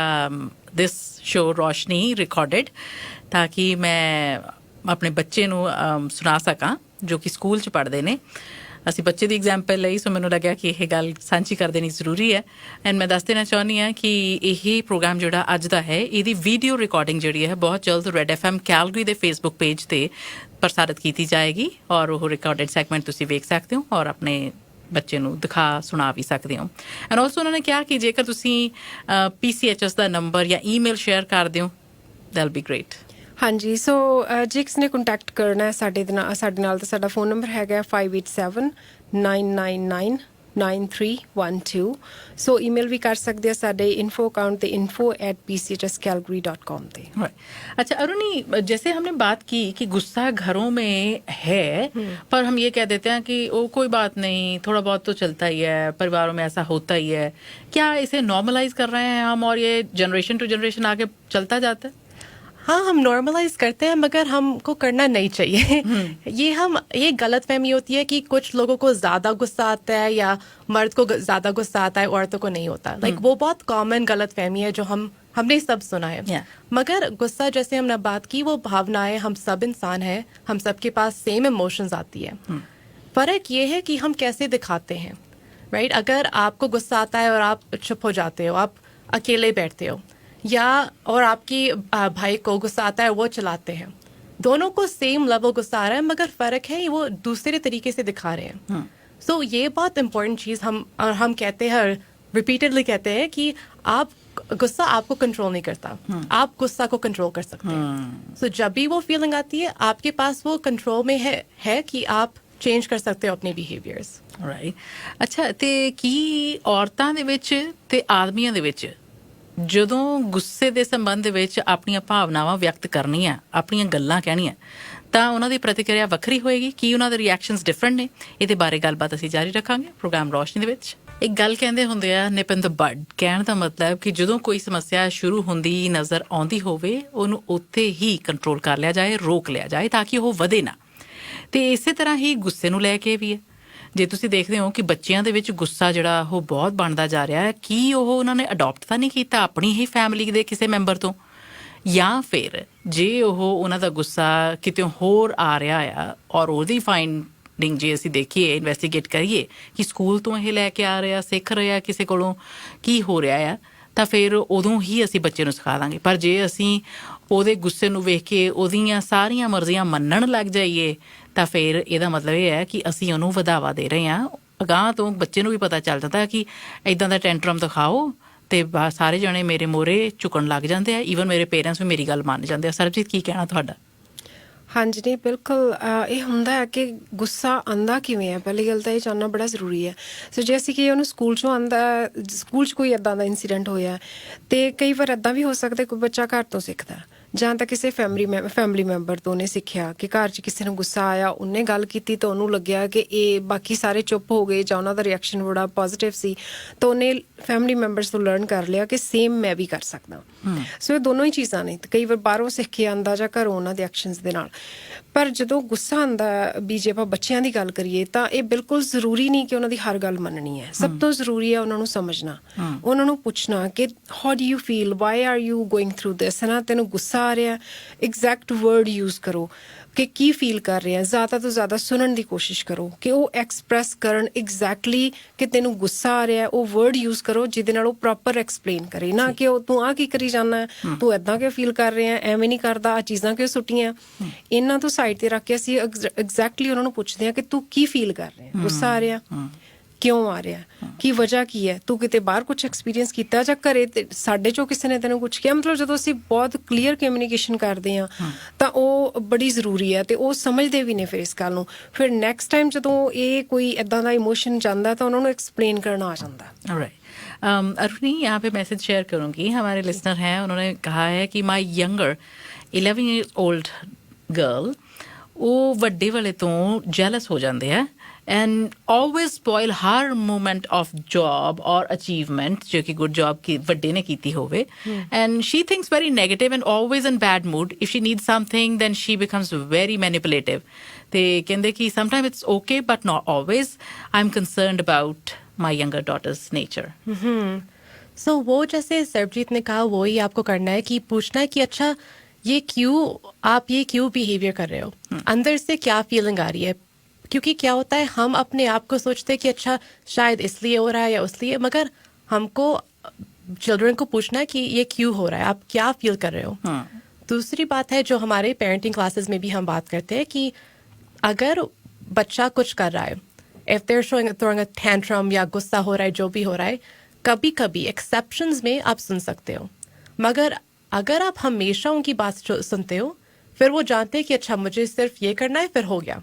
this show ਰੋਸ਼ਨੀ recorded, ਤਾਂ ਕਿ ਮੈਂ ਆਪਣੇ ਬੱਚੇ ਨੂੰ ਸੁਣਾ ਸਕਾਂ ਜੋ ਕਿ ਸਕੂਲ 'ਚ ਪੜ੍ਹਦੇ ਨੇ। ਅਸੀਂ ਬੱਚੇ ਦੀ ਐਗਜ਼ਾਮਪਲ ਲਈ, ਸੋ ਮੈਨੂੰ ਲੱਗਿਆ ਕਿ ਇਹ ਗੱਲ ਸਾਂਝੀ ਕਰ ਦੇਣੀ ਜ਼ਰੂਰੀ ਹੈ। ਐਂਡ ਮੈਂ ਦੱਸ ਦੇਣਾ ਚਾਹੁੰਦੀ ਹਾਂ ਕਿ ਇਹ ਪ੍ਰੋਗਰਾਮ ਜਿਹੜਾ ਅੱਜ ਦਾ ਹੈ, ਇਹਦੀ ਵੀਡੀਓ ਰਿਕਾਰਡਿੰਗ ਜਿਹੜੀ ਹੈ ਬਹੁਤ ਜਲਦ ਰੈਡ FM ਕੈਲਗਰੀ ਦੇ ਫੇਸਬੁੱਕ ਪੇਜ ਤੇ ਪ੍ਰਸਾਰਿਤ ਕੀਤੀ ਜਾਏਗੀ, ਔਰ ਉਹ ਰਿਕਾਰਡਡ ਸੈਗਮੈਂਟ ਤੁਸੀਂ ਵੇਖ ਸਕਦੇ ਹੋ ਔਰ ਆਪਣੇ ਬੱਚੇ ਨੂੰ ਦਿਖਾ ਸੁਣਾ ਵੀ ਸਕਦੇ ਹੋ। ਐਂਡ ਆਲਸੋ ਉਹਨਾਂ ਨੇ ਕਿਹਾ ਕਿ ਜੇਕਰ ਤੁਸੀਂ PCHS ਦਾ ਨੰਬਰ ਜਾਂ ਈਮੇਲ ਸ਼ੇਅਰ ਕਰ ਦਿਓ, ਦੈਲ ਬੀ ਗ੍ਰੇਟ। ਹਾਂਜੀ, ਸੋ ਜੇ ਕਿਸ ਨੇ ਕੰਟੈਕਟ ਕਰਨਾ ਹੈ ਸਾਡੇ ਨਾਲ ਤਾਂ ਸਾਡਾ ਫੋਨ ਨੰਬਰ ਹੈਗਾ 5879999312। ਸੋ ਈਮੇਲ ਵੀ ਕਰ ਸਕਦੇ ਆ ਸਾਡੇ ਇਨਫੋ ਅਕਾउंट ਤੇ info@pchscalgary.com ਤੇ। अच्छा अरुणी, जैसे हमने बात की कि गुस्सा घरों में है, पर हम ये कह देते हैं कि वो कोई बात नहीं, थोड़ा बहुत तो चलता ही है, परिवारों में ऐसा होता ही है। क्या इसे नॉर्मलाइज कर रहे हैं हम और ये जनरेशन टू जनरेशन आगे चलता जाता है? हाँ, हम नॉर्मलाइज करते हैं मगर हमको करना नहीं चाहिए। ये गलत फहमी होती है कि कुछ लोगों को ज्यादा गुस्सा आता है या मर्द को ज्यादा गुस्सा आता है, औरतों को नहीं होता। लाइक वो बहुत कॉमन गलत फहमी है जो हमने सब सुना है। मगर गुस्सा, जैसे हमने बात की, वो भावनाएं, हम सब इंसान हैं, हम सबके पास सेम इमोशंस आती है। फर्क ये है कि हम कैसे दिखाते हैं, राइट? अगर आपको गुस्सा आता है और आप चुप हो जाते हो, आप अकेले बैठते हो, या और आपकी भाई को गुस्सा आता है, वो चलाते हैं, दोनों को सेम लेवल गुस्सा आ रहा है, मगर फर्क है वो दूसरे तरीके से दिखा रहे हैं। सो ये बहुत इंपॉर्टेंट चीज़ हम कहते हैं, रिपीटेडली कहते हैं कि गुस्सा आपको कंट्रोल नहीं करता, आप गुस्सा को कंट्रोल कर सकते हैं। सो जब भी वो फीलिंग आती है, आपके पास वो कंट्रोल में है कि आप चेंज कर सकते हो अपने बिहेवियर्स। ਰਾਈਟ। ਅੱਛਾ, ਤੇ ਕੀ ਔਰਤਾਂ ਦੇ ਵਿੱਚ ਤੇ ਆਦਮੀਆਂ ਦੇ ਵਿੱਚ ਜਦੋਂ ਗੁੱਸੇ ਦੇ ਸੰਬੰਧ ਦੇ ਵਿੱਚ ਆਪਣੀਆਂ ਭਾਵਨਾਵਾਂ ਵਿਅਕਤ ਕਰਨੀਆਂ, ਆਪਣੀਆਂ ਗੱਲਾਂ ਕਹਿਣੀਆਂ, ਤਾਂ ਉਹਨਾਂ ਦੀ ਪ੍ਰਤੀਕਿਰਿਆ ਵੱਖਰੀ ਹੋਏਗੀ? ਕੀ ਉਹਨਾਂ ਦੇ ਰਿਐਕਸ਼ਨਸ ਡਿਫਰੈਂਟ ਨੇ? ਇਹਦੇ ਬਾਰੇ ਗੱਲਬਾਤ ਅਸੀਂ ਜਾਰੀ ਰੱਖਾਂਗੇ ਪ੍ਰੋਗਰਾਮ ਰੋਸ਼ਨੀ ਦੇ ਵਿੱਚ। ਇੱਕ ਗੱਲ ਕਹਿੰਦੇ ਹੁੰਦੇ ਆ, ਨਿਪ ਇਨ ਦ ਬਡ, ਕਹਿਣ ਦਾ ਮਤਲਬ ਕਿ ਜਦੋਂ ਕੋਈ ਸਮੱਸਿਆ ਸ਼ੁਰੂ ਹੁੰਦੀ ਨਜ਼ਰ ਆਉਂਦੀ ਹੋਵੇ, ਉਹਨੂੰ ਉੱਥੇ ਹੀ ਕੰਟਰੋਲ ਕਰ ਲਿਆ ਜਾਏ, ਰੋਕ ਲਿਆ ਜਾਏ, ਤਾਂ ਕਿ ਉਹ ਵਧੇ ਨਾ। ਤੇ ਇਸੇ ਤਰ੍ਹਾਂ ਹੀ ਗੁੱਸੇ ਨੂੰ ਲੈ ਕੇ ਵੀ ਹੈ। ਜੇ ਤੁਸੀਂ ਦੇਖਦੇ ਹੋ ਕਿ ਬੱਚਿਆਂ ਦੇ ਵਿੱਚ ਗੁੱਸਾ ਜਿਹੜਾ ਉਹ ਬਹੁਤ ਬਣਦਾ ਜਾ ਰਿਹਾ ਹੈ, ਕੀ ਉਹ ਉਹਨਾਂ ਨੇ ਅਡਾਪਟ ਤਾਂ ਨਹੀਂ ਕੀਤਾ ਆਪਣੀ ਹੀ ਫੈਮਿਲੀ ਦੇ ਕਿਸੇ ਮੈਂਬਰ ਤੋਂ? ਜਾਂ ਫਿਰ ਜੇ ਉਹਨਾਂ ਦਾ ਗੁੱਸਾ ਕਿਤੇ ਹੋਰ ਆ ਰਿਹਾ ਆ ਔਰ ਉਹਦੀ ਫਾਈਂਡਿੰਗ ਜੇ ਅਸੀਂ ਦੇਖੀਏ, ਇਨਵੈਸਟੀਗੇਟ ਕਰੀਏ ਕਿ ਸਕੂਲ ਤੋਂ ਇਹ ਲੈ ਕੇ ਆ ਰਿਹਾ, ਸਿੱਖ ਰਿਹਾ ਕਿਸੇ ਕੋਲੋਂ, ਕੀ ਹੋ ਰਿਹਾ ਆ, ਤਾਂ ਫਿਰ ਉਦੋਂ ਹੀ ਅਸੀਂ ਬੱਚੇ ਨੂੰ ਸਿਖਾ ਦਾਂਗੇ। ਪਰ ਜੇ ਅਸੀਂ ਉਹਦੇ ਗੁੱਸੇ ਨੂੰ ਵੇਖ ਕੇ ਉਹਦੀਆਂ ਸਾਰੀਆਂ ਮਰਜ਼ੀਆਂ ਮੰਨਣ ਲੱਗ ਜਾਈਏ, ਤਾਂ ਫਿਰ ਇਹਦਾ ਮਤਲਬ ਇਹ ਹੈ ਕਿ ਅਸੀਂ ਉਹਨੂੰ ਵਧਾਵਾ ਦੇ ਰਹੇ ਹਾਂ। ਅਗਾਂਹ ਤੋਂ ਬੱਚੇ ਨੂੰ ਵੀ ਪਤਾ ਚੱਲ ਜਾਂਦਾ ਕਿ ਇੱਦਾਂ ਦਾ ਟੈਂਟਰਮ ਦਿਖਾਓ ਤੇ ਸਾਰੇ ਜਣੇ ਮੇਰੇ ਮੋਹਰੇ ਝੁਕਣ ਲੱਗ ਜਾਂਦੇ ਆ, ਈਵਨ ਮੇਰੇ ਪੇਰੈਂਟਸ ਵੀ ਮੇਰੀ ਗੱਲ ਮੰਨ ਜਾਂਦੇ ਆ। ਸਰਬਜੀਤ, ਕੀ ਕਹਿਣਾ ਤੁਹਾਡਾ? ਹਾਂਜੀ, ਨਹੀਂ ਬਿਲਕੁਲ ਇਹ ਹੁੰਦਾ ਹੈ ਕਿ ਗੁੱਸਾ ਆਉਂਦਾ ਕਿਵੇਂ ਹੈ, ਪਹਿਲੀ ਗੱਲ ਤਾਂ ਇਹ ਜਾਣਨਾ ਬੜਾ ਜ਼ਰੂਰੀ ਹੈ। ਸੋ ਜੇ ਅਸੀਂ ਕਿ ਉਹਨੂੰ ਸਕੂਲ 'ਚੋਂ ਆਉਂਦਾ, ਸਕੂਲ 'ਚ ਕੋਈ ਇੱਦਾਂ ਦਾ ਇੰਸੀਡੈਂਟ ਹੋਇਆ, ਅਤੇ ਕਈ ਵਾਰ ਇੱਦਾਂ ਵੀ ਹੋ ਸਕਦਾ ਕੋਈ ਬੱਚਾ ਘਰ ਤੋਂ ਸਿੱਖਦਾ, ਜਾਂ ਤਾਂ ਕਿਸੇ ਫੈਮਿਲੀ ਮੈਂਬਰ ਤੋਂ ਉਹਨੇ ਸਿੱਖਿਆ ਕਿ ਘਰ 'ਚ ਕਿਸੇ ਨੂੰ ਗੁੱਸਾ ਆਇਆ, ਉਹਨੇ ਗੱਲ ਕੀਤੀ ਤਾਂ ਉਹਨੂੰ ਲੱਗਿਆ ਕਿ ਇਹ ਬਾਕੀ ਸਾਰੇ ਚੁੱਪ ਹੋ ਗਏ, ਜਾਂ ਉਹਨਾਂ ਦਾ ਰਿਐਕਸ਼ਨ ਬੜਾ ਪੋਜ਼ੀਟਿਵ ਸੀ, ਤਾਂ ਉਹਨੇ ਫੈਮਿਲੀ ਮੈਂਬਰਸ ਤੋਂ ਲਰਨ ਕਰ ਲਿਆ ਕਿ ਸੇਮ ਮੈਂ ਵੀ ਕਰ ਸਕਦਾ। ਸੋ ਇਹ ਦੋਨੋਂ ਹੀ ਚੀਜ਼ਾਂ ਨੇ, ਕਈ ਵਾਰ ਬਾਹਰੋਂ ਸਿੱਖ ਕੇ ਆਉਂਦਾ ਜਾਂ ਘਰੋਂ ਉਹਨਾਂ ਦੇ ਐਕਸ਼ਨਸ ਦੇ ਨਾਲ। ਪਰ ਜਦੋਂ ਗੁੱਸਾ ਆਉਂਦਾ ਵੀ, ਜੇ ਆਪਾਂ ਬੱਚਿਆਂ ਦੀ ਗੱਲ ਕਰੀਏ, ਤਾਂ ਇਹ ਬਿਲਕੁਲ ਜ਼ਰੂਰੀ ਨਹੀਂ ਕਿ ਉਹਨਾਂ ਦੀ ਹਰ ਗੱਲ ਮੰਨਣੀ ਹੈ। ਸਭ ਤੋਂ ਜ਼ਰੂਰੀ ਹੈ ਉਹਨਾਂ ਨੂੰ ਸਮਝਣਾ, ਉਹਨਾਂ ਨੂੰ ਪੁੱਛਣਾ ਕਿ how do you feel, why are you going through ਦਿਸ, ਹੈ ਨਾ, ਤੈਨੂੰ ਗੁੱਸਾ ਆ ਰਿਹਾ, ਐਗਜ਼ੈਕਟ ਵਰਡ ਯੂਜ਼ ਕਰੋ ਕਿ ਕੀ ਫੀਲ ਕਰ ਰਿਹਾ। ਜ਼ਿਆਦਾ ਤੋਂ ਜ਼ਿਆਦਾ ਸੁਣਨ ਦੀ ਕੋਸ਼ਿਸ਼ ਕਰੋ ਕਿ ਉਹ ਐਕਸਪ੍ਰੈਸ ਕਰਨ ਐਗਜ਼ੈਕਟਲੀ ਕਿ ਤੈਨੂੰ ਗੁੱਸਾ ਆ ਰਿਹਾ, ਉਹ ਵਰਡ ਯੂਜ਼ ਕਰੋ ਜਿਹਦੇ ਨਾਲ ਉਹ ਪ੍ਰੋਪਰ ਐਕਸਪਲੇਨ ਕਰੇ, ਨਾ ਕਿ ਉਹ ਤੂੰ ਆਹ ਕੀ ਕਰੀ ਜਾਂਦਾ, ਤੂੰ ਇੱਦਾਂ ਕਿਉਂ ਫੀਲ ਕਰ ਰਿਹਾ, ਐਵੇਂ ਨਹੀਂ ਕਰਦਾ, ਆਹ ਚੀਜ਼ਾਂ ਕਿਉਂ ਸੁੱਟੀਆਂ। ਇਹਨਾਂ ਤੋਂ ਸਾਈਡ 'ਤੇ ਰੱਖ ਕੇ ਅਸੀਂ ਐਗਜ਼ੈਕਟਲੀ ਉਹਨਾਂ ਨੂੰ ਪੁੱਛਦੇ ਹਾਂ ਕਿ ਤੂੰ ਕੀ ਫੀਲ ਕਰ ਰਿਹਾ, ਗੁੱਸਾ ਆ ਰਿਹਾ, ਕਿਉਂ ਆ ਰਿਹਾ, ਕੀ ਵਜ੍ਹਾ ਕੀ ਹੈ, ਤੂੰ ਕਿਤੇ ਬਾਹਰ ਕੁਛ ਐਕਸਪੀਰੀਅੰਸ ਕੀਤਾ ਜਾਂ ਘਰੇ ਸਾਡੇ 'ਚੋਂ ਕਿਸੇ ਨੇ ਤੈਨੂੰ ਕੁਛ ਕਿਹਾ। ਮਤਲਬ ਜਦੋਂ ਅਸੀਂ ਬਹੁਤ ਕਲੀਅਰ ਕਮਿਊਨੀਕੇਸ਼ਨ ਕਰਦੇ ਹਾਂ ਤਾਂ ਉਹ ਬੜੀ ਜ਼ਰੂਰੀ ਹੈ, ਅਤੇ ਉਹ ਸਮਝਦੇ ਵੀ ਨੇ ਫਿਰ ਇਸ ਗੱਲ ਨੂੰ। ਫਿਰ ਨੈਕਸਟ ਟਾਈਮ ਜਦੋਂ ਇਹ ਕੋਈ ਇੱਦਾਂ ਦਾ ਇਮੋਸ਼ਨ ਜਾਂਦਾ ਤਾਂ ਉਹਨਾਂ ਨੂੰ एक्सप्लेन करना आ जाता है। राइट। अरुणी, यहाँ पे मैसेज शेयर करूँगी, हमारे लिसनर हैं, उन्होंने कहा है कि my younger 11 years old girl, वो ਵੱਡੇ ਵਾਲੇ ਤੋਂ ਜੈਲਸ ਹੋ ਜਾਂਦੇ ਆ and always spoil her moment of job or achievement जो कि good job की ਵੱਡੇ ਨੇ ਕੀਤੀ ਹੋਵੇ, and she thinks very negative and always in bad mood. If she needs something then she becomes very manipulative. ਤੇ ਕਹਿੰਦੇ ਕਿ sometimes it's okay but not always. I'm concerned about my younger daughter's nature. So वो जैसे सरबजीत ने कहा वही आपको करना है कि पूछना है कि अच्छा आप ये क्यों बिहेवियर कर रहे हो, अंदर से क्या फीलिंग आ रही है, क्योंकि क्या होता है, हम अपने आप को सोचते हैं कि अच्छा शायद इसलिए हो रहा है या उसलिए, मगर हमको चिल्ड्रन को पूछना है कि ये क्यों हो रहा है, आप क्या फील कर रहे हो. दूसरी बात है जो हमारे पेरेंटिंग क्लासेस में भी हम बात करते हैं कि अगर बच्चा कुछ कर रहा है, if they're showing throwing a tantrum या गुस्सा हो रहा है, जो भी हो रहा है, कभी कभी एक्सेप्शंस में आप सुन सकते हो, मगर अगर आप हमेशा उनकी बात सुनते हो, फिर वो जानते हैं कि अच्छा मुझे सिर्फ ये करना है, फिर हो गया.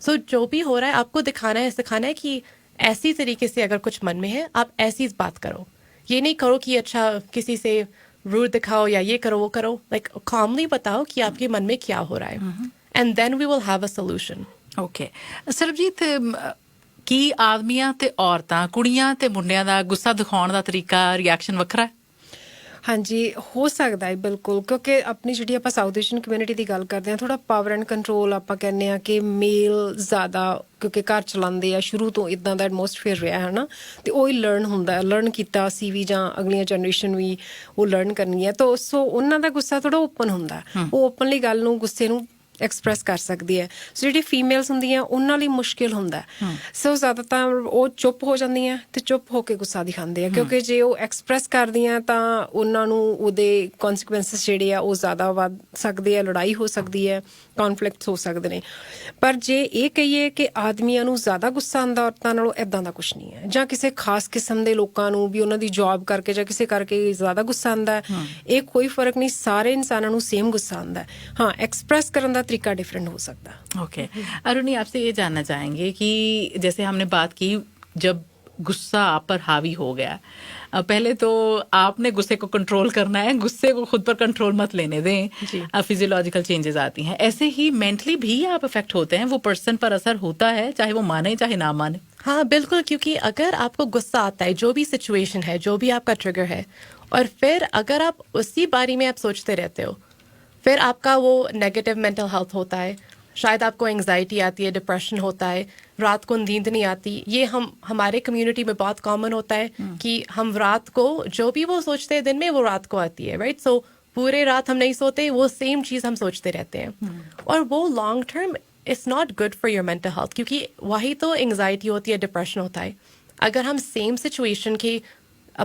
सो जो भी हो रहा है आपको दिखाना है, सिखाना है कि ऐसी तरीके से अगर कुछ मन में है आप ऐसी बात करो. ये नहीं करो कि अच्छा किसी से रूड दिखाओ या ये करो वो करो. लाइक calmly बताओ कि आपके मन में क्या हो रहा है, and then we will have a solution. Okay Sarabjit, ਕੀ ਆਦਮੀਆਂ ਤੇ ਔਰਤਾਂ, ਕੁੜੀਆਂ ਤੇ ਮੁੰਡਿਆਂ ਦਾ ਗੁੱਸਾ ਦਿਖਾਉਣ ਦਾ ਤਰੀਕਾ, ਰਿਐਕਸ਼ਨ ਵੱਖਰਾ ਹੈ? ਹਾਂਜੀ, ਹੋ ਸਕਦਾ ਹੈ ਬਿਲਕੁਲ, ਕਿਉਂਕਿ ਆਪਣੀ ਜਿਹੜੀ ਆਪਾਂ ਸਾਊਥ ਏਸ਼ੀਅਨ ਕਮਿਊਨਿਟੀ ਦੀ ਗੱਲ ਕਰਦੇ ਹਾਂ, ਥੋੜਾ ਪਾਵਰ ਐਂਡ ਕੰਟਰੋਲ ਆਪਾਂ ਕਹਿੰਦੇ ਆ ਕਿ ਮੇਲ ਜ਼ਿਆਦਾ, ਕਿਉਂਕਿ ਘਰ ਚਲਾਉਂਦੇ ਆ, ਸ਼ੁਰੂ ਤੋਂ ਇਦਾਂ ਦਾ ਐਟਮੋਸਫੇਅਰ ਰਿਹਾ ਹੈ ਨਾ, ਤੇ ਉਹ ਹੀ ਲਰਨ ਕੀਤਾ ਅਸੀਂ ਵੀ, ਜਾਂ ਅਗਲੀਆਂ ਜਨਰੇਸ਼ਨ ਵੀ ਉਹ ਲਰਨ ਕਰਨੀ ਹੈ. ਤਾਂ ਸੋ ਉਹਨਾਂ ਦਾ ਗੁੱਸਾ ਥੋੜਾ ਓਪਨ ਹੁੰਦਾ, ਉਹ ਓਪਨਲੀ ਗੱਲ ਨੂੰ, ਗੁੱਸੇ ਨੂੰ ਐਕਸਪ੍ਰੈਸ ਕਰ ਸਕਦੀ ਹੈ. ਸੋ ਜਿਹੜੀ ਫੀਮੇਲਸ ਹੁੰਦੀਆਂ ਉਹਨਾਂ ਲਈ ਮੁਸ਼ਕਿਲ ਹੁੰਦਾ. ਸੋ ਜ਼ਿਆਦਾਤਰ ਉਹ ਚੁੱਪ ਹੋ ਜਾਂਦੀਆਂ ਤੇ ਚੁੱਪ ਹੋ ਕੇ ਗੁੱਸਾ ਦਿਖਾਉਂਦੇ ਆ, ਕਿਉਂਕਿ ਜੇ ਉਹ ਐਕਸਪ੍ਰੈਸ ਕਰਦੀਆਂ ਤਾਂ ਉਹਨਾਂ ਨੂੰ ਉਹਦੇ ਕੌਨਸੀਕੁਐਂਸਸ ਜਿਹੜੇ ਆ ਉਹ ਜ਼ਿਆਦਾ ਵੱਧ ਸਕਦੇ ਆ, ਲੜਾਈ ਹੋ ਸਕਦੀ ਹੈ, ਕੌਨਫਲਿਕਟਸ ਹੋ ਸਕਦੇ ਨੇ. ਪਰ ਜੇ ਇਹ ਕਹੀਏ ਕਿ ਆਦਮੀਆਂ ਨੂੰ ਜ਼ਿਆਦਾ ਗੁੱਸਾ ਆਉਂਦਾ ਔਰਤਾਂ ਨਾਲੋਂ, ਇੱਦਾਂ ਦਾ ਕੁਛ ਨਹੀਂ ਹੈ. ਜਾਂ ਕਿਸੇ ਖਾਸ ਕਿਸਮ ਦੇ ਲੋਕਾਂ ਨੂੰ ਵੀ ਉਹਨਾਂ ਦੀ ਜੌਬ ਕਰਕੇ ਜਾਂ ਕਿਸੇ ਕਰਕੇ ਜ਼ਿਆਦਾ ਗੁੱਸਾ ਆਉਂਦਾ, ਇਹ ਕੋਈ ਫਰਕ ਨਹੀਂ, ਸਾਰੇ ਇਨਸਾਨਾਂ ਨੂੰ ਸੇਮ ਗੁੱਸਾ ਆਉਂਦਾ. हाँ, एक्सप्रेस करने का तरीका डिफरेंट हो सकता है. ओके अरुणी, आपसे ये जानना चाहेंगे कि जैसे हमने बात की, जब गुस्सा आप पर हावी हो गया, पहले तो आपने गुस्से को कंट्रोल करना है, गुस्से को खुद पर कंट्रोल मत लेने दें, फिजियोलॉजिकल चेंजेस आती हैं. ऐसे ही मेंटली भी आप इफेक्ट होते हैं, वो पर्सन पर असर होता है, चाहे वो माने चाहे ना माने. हाँ बिल्कुल, क्योंकि अगर आपको गुस्सा आता है, जो भी सिचुएशन है, जो भी आपका ट्रिगर है, और फिर अगर आप उसी बारे में आप सोचते रहते हो, फिर आपका वो नेगेटिव मेंटल हेल्थ होता है, शायद आपको एंग्जाइटी आती है, डिप्रेशन होता है, रात को नींद नहीं आती. ये हमारे कम्युनिटी में बहुत कॉमन होता है कि हम रात को जो भी वो सोचते हैं दिन में, वो रात को आती है, राइट. सो पूरे रात हम नहीं सोते, वो सेम चीज़ हम सोचते रहते हैं, और वो long term it's not good for your mental health, क्योंकि वही तो एंग्जाइटी होती है, डिप्रेशन होता है. अगर हम सेम सिचुएशन की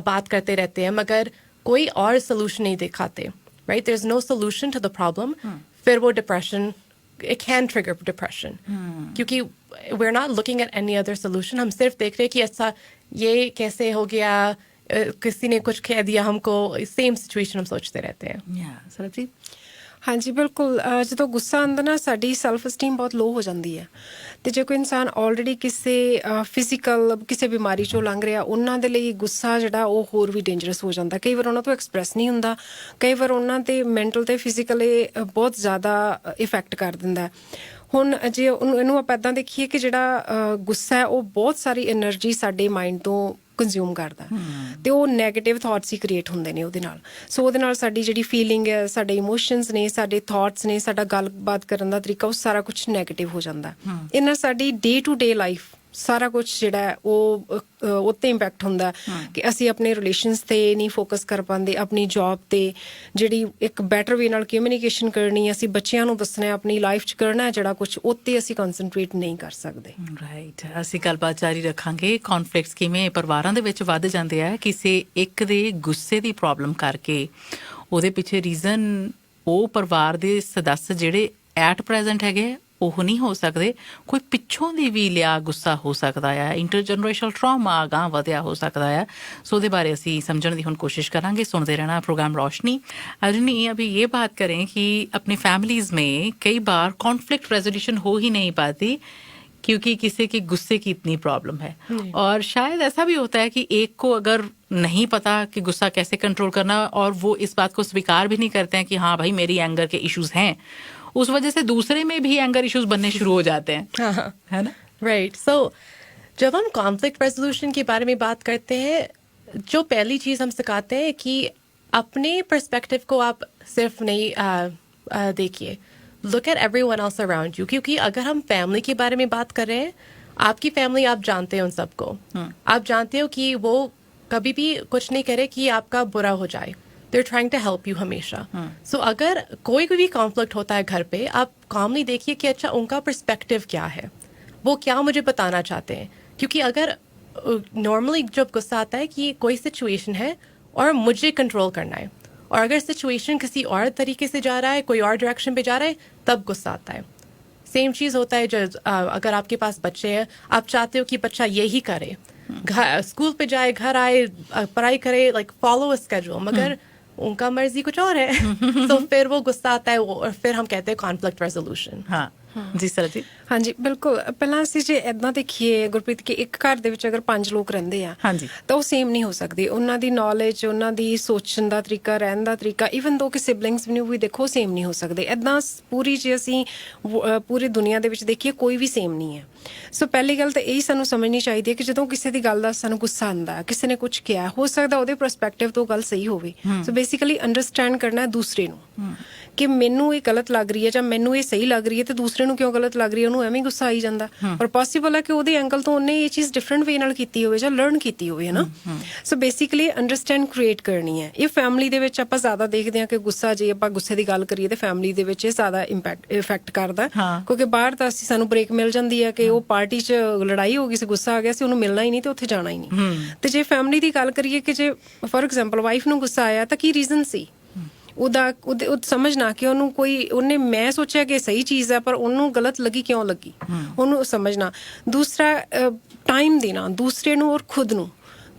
बात करते रहते हैं मगर कोई और सोल्यूशन नहीं दिखाते, right, there's no solution to the problem, फिर वो depression, it can trigger depression, क्योंकि we're not looking at any other solution. हम सिर्फ देख रहे हैं कि अच्छा ये कैसे हो गया, किसी ने कुछ कह दिया हमको, same situation हम सोचते रहते हैं. सरबजीत? ਹਾਂਜੀ ਬਿਲਕੁਲ, ਜਦੋਂ ਗੁੱਸਾ ਆਉਂਦਾ ਨਾ, ਸਾਡੀ ਸੈਲਫ ਅਸਟੀਮ ਬਹੁਤ ਲੋ ਹੋ ਜਾਂਦੀ ਹੈ. ਅਤੇ ਜੇ ਕੋਈ ਇਨਸਾਨ ਆਲਰੇਡੀ ਕਿਸੇ ਫਿਜ਼ੀਕਲ ਕਿਸੇ ਬਿਮਾਰੀ 'ਚੋਂ ਲੰਘ ਰਿਹਾ, ਉਹਨਾਂ ਦੇ ਲਈ ਗੁੱਸਾ ਜਿਹੜਾ ਉਹ ਹੋਰ ਵੀ ਡੇਂਜਰਸ ਹੋ ਜਾਂਦਾ. ਕਈ ਵਾਰ ਉਹਨਾਂ ਤੋਂ ਐਕਸਪ੍ਰੈਸ ਨਹੀਂ ਹੁੰਦਾ, ਕਈ ਵਾਰ ਉਹਨਾਂ 'ਤੇ ਮੈਂਟਲ ਅਤੇ ਫਿਜ਼ੀਕਲ ਬਹੁਤ ਜ਼ਿਆਦਾ ਇਫੈਕਟ ਕਰ ਦਿੰਦਾ. ਹੁਣ ਜੇ ਇਹਨੂੰ ਆਪਾਂ ਇੱਦਾਂ ਦੇਖੀਏ ਕਿ ਜਿਹੜਾ ਗੁੱਸਾ ਹੈ ਉਹ ਬਹੁਤ ਸਾਰੀ ਐਨਰਜੀ ਸਾਡੇ ਮਾਈਂਡ ਤੋਂ ਕੰਜ਼ਿਊਮ ਕਰਦਾ, ਤੇ ਉਹ ਨੈਗੇਟਿਵ ਥਾਟਸ ਹੀ ਕ੍ਰੀਏਟ ਹੁੰਦੇ ਨੇ ਉਹਦੇ ਨਾਲ. ਸੋ ਉਹਦੇ ਨਾਲ ਸਾਡੀ ਜਿਹੜੀ ਫੀਲਿੰਗ ਹੈ, ਸਾਡੇ ਇਮੋਸ਼ਨਸ ਨੇ, ਸਾਡੇ ਥਾਟਸ ਨੇ, ਸਾਡਾ ਗੱਲਬਾਤ ਕਰਨ ਦਾ ਤਰੀਕਾ, ਉਹ ਸਾਰਾ ਕੁਛ ਨੈਗੇਟਿਵ ਹੋ ਜਾਂਦਾ. ਇਹ ਨਾਲ ਸਾਡੀ ਡੇ ਟੂ ਡੇ ਲਾਈਫ ਸਾਰਾ ਕੁਛ ਜਿਹੜਾ ਉਹ ਉੱਤੇ ਇੰਪੈਕਟ ਹੁੰਦਾ ਕਿ ਅਸੀਂ ਆਪਣੇ ਰਿਲੇਸ਼ਨਸ 'ਤੇ ਨਹੀਂ ਫੋਕਸ ਕਰ ਪਾਉਂਦੇ, ਆਪਣੀ ਜੌਬ 'ਤੇ ਜਿਹੜੀ ਇੱਕ ਬੈਟਰ ਵੇ ਨਾਲ ਕਮਿਊਨੀਕੇਸ਼ਨ ਕਰਨੀ, ਅਸੀਂ ਬੱਚਿਆਂ ਨੂੰ ਦੱਸਣਾ, ਆਪਣੀ ਲਾਈਫ 'ਚ ਕਰਨਾ ਜਿਹੜਾ ਕੁਛ, ਉੱਤੇ ਅਸੀਂ ਕਨਸਨਟਰੇਟ ਨਹੀਂ ਕਰ ਸਕਦੇ. ਰਾਈਟ, ਅਸੀਂ ਗੱਲਬਾਤ ਜਾਰੀ ਰੱਖਾਂਗੇ. ਕੌਨਫਲਿਕਟਸ ਕਿਵੇਂ ਪਰਿਵਾਰਾਂ ਦੇ ਵਿੱਚ ਵੱਧ ਜਾਂਦੇ ਆ, ਕਿਸੇ ਇੱਕ ਦੇ ਗੁੱਸੇ ਦੀ ਪ੍ਰੋਬਲਮ ਕਰਕੇ ਉਹਦੇ ਪਿੱਛੇ ਰੀਜ਼ਨ ਉਹ ਪਰਿਵਾਰ ਦੇ ਸਦੱਸ ਜਿਹੜੇ ਐਟ ਪ੍ਰੈਜ਼ੈਂਟ ਹੈਗੇ ਉਹ ਨਹੀਂ ਹੋ ਸਕਦੇ, ਕੋਈ ਪਿੱਛੋਂ ਦੀ ਵੀ ਲਿਆ ਗੁੱਸਾ ਹੋ ਸਕਦਾ ਆ, ਇੰਟਰਜਨਰੇਸ਼ਨਲ ਟਰਾਮਾ ਅਗਾਂਹ ਵਧਿਆ ਹੋ ਸਕਦਾ ਆ. सो ਉਹਦੇ ਬਾਰੇ ਅਸੀਂ ਸਮਝਣ ਦੀ ਹੁਣ ਕੋशिश ਕਰਾਂਗੇ. सुनते रहना प्रोग्राम रोशनी. अरुणी, अभी ये बात करें कि अपनी फैमिलीज़ में कई बार कॉन्फ्लिक्ट रेजोल्यूशन हो ही नहीं पाती क्योंकि किसी के गुस्से की इतनी प्रॉब्लम है, और शायद ऐसा भी होता है कि एक को अगर नहीं पता कि गुस्सा कैसे कंट्रोल करना, और वो इस बात को स्वीकार भी नहीं करते हैं कि हाँ भाई मेरी एंगर के इश्यूज हैं, उस वजह से दूसरे में भी एंगर इश्यूज बनने शुरू हो जाते हैं, है ना. राइट. सो जब हम कॉन्फ्लिक्ट रेजोल्यूशन के बारे में बात करते हैं, जो पहली चीज़ हम सिखाते हैं कि अपने पर्सपेक्टिव को आप सिर्फ नहीं देखिए, look at everyone else around you. क्योंकि अगर हम फैमिली के बारे में बात कर रहे हैं, आपकी फैमिली आप जानते हैं उन सबको, आप जानते हो कि वो कभी भी कुछ नहीं करे कि आपका बुरा हो जाए. They're trying to help you हमेशा. So अगर कोई भी कॉन्फ्लिक्ट होता है घर पे, आप कामली देखिए कि अच्छा उनका पर्सपेक्टिव क्या है. वो क्या मुझे बताना चाहते हैं। क्योंकि अगर नॉर्मली जब गुस्सा आता है कि कोई सिचुएशन है और मुझे कंट्रोल करना है, और अगर सिचुएशन किसी और तरीके से जा रहा है, कोई और डायरेक्शन पे जा रहा है, तब गुस्सा आता है। सेम चीज़ होता है जब अगर आपके पास बच्चे हैं, आप चाहते हो कि बच्चा यही करे, स्कूल पे जाए, घर आए, पढ़ाई करे, लाइक फॉलो अ स्केड्यूल, मगर उनका मर्जी कुछ और है। तो फिर वो गुस्सा आता है और फिर हम कहते हैं कॉन्फ्लिक्ट रेजोल्यूशन। हाँ जी सर जी। ਹਾਂਜੀ ਬਿਲਕੁਲ। ਪਹਿਲਾਂ ਅਸੀਂ ਜੇ ਇਦਾਂ ਦੇਖੀਏ ਗੁਰਪ੍ਰੀਤ, ਕਿ ਇੱਕ ਘਰ ਦੇ ਵਿੱਚ ਅਗਰ 5 ਲੋਕ ਰਹਿੰਦੇ ਆ ਹਾਂਜੀ। ਤਾਂ ਉਹ ਸੇਮ ਨਹੀਂ ਹੋ ਸਕਦੇ। ਉਹਨਾਂ ਦੀ ਨੌਲੇਜ, ਉਹਨਾਂ ਦੀ ਸੋਚਣ ਦਾ ਤਰੀਕਾ, ਰਹਿਣ ਦਾ ਤਰੀਕਾ, ਈਵਨ ਦੋ ਕਿ ਸਿਬਲਿੰਗਸ ਨੂੰ ਵੀ ਦੇਖੋ ਸੇਮ ਨਹੀਂ ਹੋ ਸਕਦੇ। ਇਦਾਂ ਪੂਰੀ ਜੇ ਅਸੀਂ ਪੂਰੀ ਦੁਨੀਆ ਦੇ ਵਿੱਚ ਦੇਖੀਏ, ਕੋਈ ਵੀ ਸੇਮ ਨਹੀਂ ਹੈ। ਸੋ ਪਹਿਲੀ ਗੱਲ ਤਾਂ ਇਹੀ ਸਾਨੂੰ ਸਮਝਣੀ ਚਾਹੀਦੀ ਹੈ ਕਿ ਜਦੋਂ ਕਿਸੇ ਦੀ ਗੱਲ ਦਾ ਸਾਨੂੰ ਗੁੱਸਾ ਆਉਂਦਾ, ਕਿਸੇ ਨੇ ਕੁਝ ਕਿਹਾ, ਹੋ ਸਕਦਾ ਉਹਦੇ ਪਰਸਪੈਕਟਿਵ ਤੋਂ ਗੱਲ ਸਹੀ ਹੋਵੇ। ਸੋ ਬੇਸਿਕਲੀ ਅੰਡਰਸਟੈਂਡ ਕਰਨਾ ਦੂਸਰੇ ਨੂੰ ਕਿ ਮੈਨੂੰ ਇਹ ਗਲਤ ਲੱਗ ਰਹੀ ਹੈ ਜਾਂ ਮੈਨੂੰ ਇਹ ਸਹੀ ਲੱਗ ਰਹੀ ਹੈ, ਤੇ ਦੂਸਰੇ ਨੂੰ ਕਿਉਂ ਗਲਤ ਲੱਗ ਰਹੀ ਹੈ, ਉਹਨੂੰ ਐਵੇਂ ਗੁੱਸਾ ਆਈ ਜਾਂਦਾ। ਪਰ ਪੋਸੀਬਲ ਹੈ ਕਿ ਉਹਦੇ ਐਂਗਲ ਤੋਂ ਉਹਨੇ ਇਹ ਚੀਜ਼ ਡਿਫਰੈਂਟ ਵੇ ਨਾਲ ਕੀਤੀ ਹੋਵੇ ਜਾਂ ਲਰਨ ਕੀਤੀ ਹੋਵੇ, ਹੈ ਨਾ। ਸੋ ਬੇਸਿਕਲੀ ਅੰਡਰਸਟੈਂਡ ਕ੍ਰੀਏਟ ਕਰਨੀ ਹੈ। ਇਹ ਫੈਮਿਲੀ ਦੇ ਵਿੱਚ ਆਪਾਂ ਜ਼ਿਆਦਾ ਦੇਖਦੇ ਹਾਂ ਕਿ ਗੁੱਸਾ, ਜੇ ਆਪਾਂ ਗੁੱਸੇ ਦੀ ਗੱਲ ਕਰੀਏ, ਤੇ ਫੈਮਿਲੀ ਦੇ ਵਿੱਚ ਇਹ ਜ਼ਿਆਦਾ ਇਫੈਕਟ ਕਰਦਾ, ਕਿਉਂਕਿ ਬਾਹਰ ਤਾਂ ਸਾਨੂੰ ਬ੍ਰੇਕ ਮਿਲ ਜਾਂਦੀ ਹੈ ਕਿ ਉਹ ਪਾਰਟੀ 'ਚ ਲੜਾਈ ਹੋ ਗਈ ਸੀ, ਗੁੱਸਾ ਆ ਗਿਆ ਸੀ, ਉਹਨੂੰ ਮਿਲਣਾ ਹੀ ਨਹੀਂ ਤੇ ਉੱਥੇ ਜਾਣਾ ਹੀ ਨਹੀਂ। ਤੇ ਜੇ ਫੈਮਿਲੀ ਦੀ ਗੱਲ ਕਰੀਏ ਕਿ ਜੇ ਫੋਰ ਐਗਜ਼ਾਮਪਲ ਵਾਈਫ ਨੂੰ ਗੁੱਸਾ ਆਇਆ ਤਾਂ ਕੀ ਰੀਜ਼ਨ ਸੀ ਉਹਦੇ ਸਮਝਣਾ ਕਿ ਉਹਨੇ ਮੈਂ ਸੋਚਿਆ ਕਿ ਸਹੀ ਚੀਜ਼ ਹੈ ਪਰ ਉਹਨੂੰ ਗਲਤ ਲੱਗੀ, ਕਿਉਂ ਲੱਗੀ, ਉਹਨੂੰ ਸਮਝਣਾ। ਦੂਸਰਾ ਟਾਈਮ ਦੇਣਾ ਦੂਸਰੇ ਨੂੰ ਔਰ ਖੁਦ ਨੂੰ,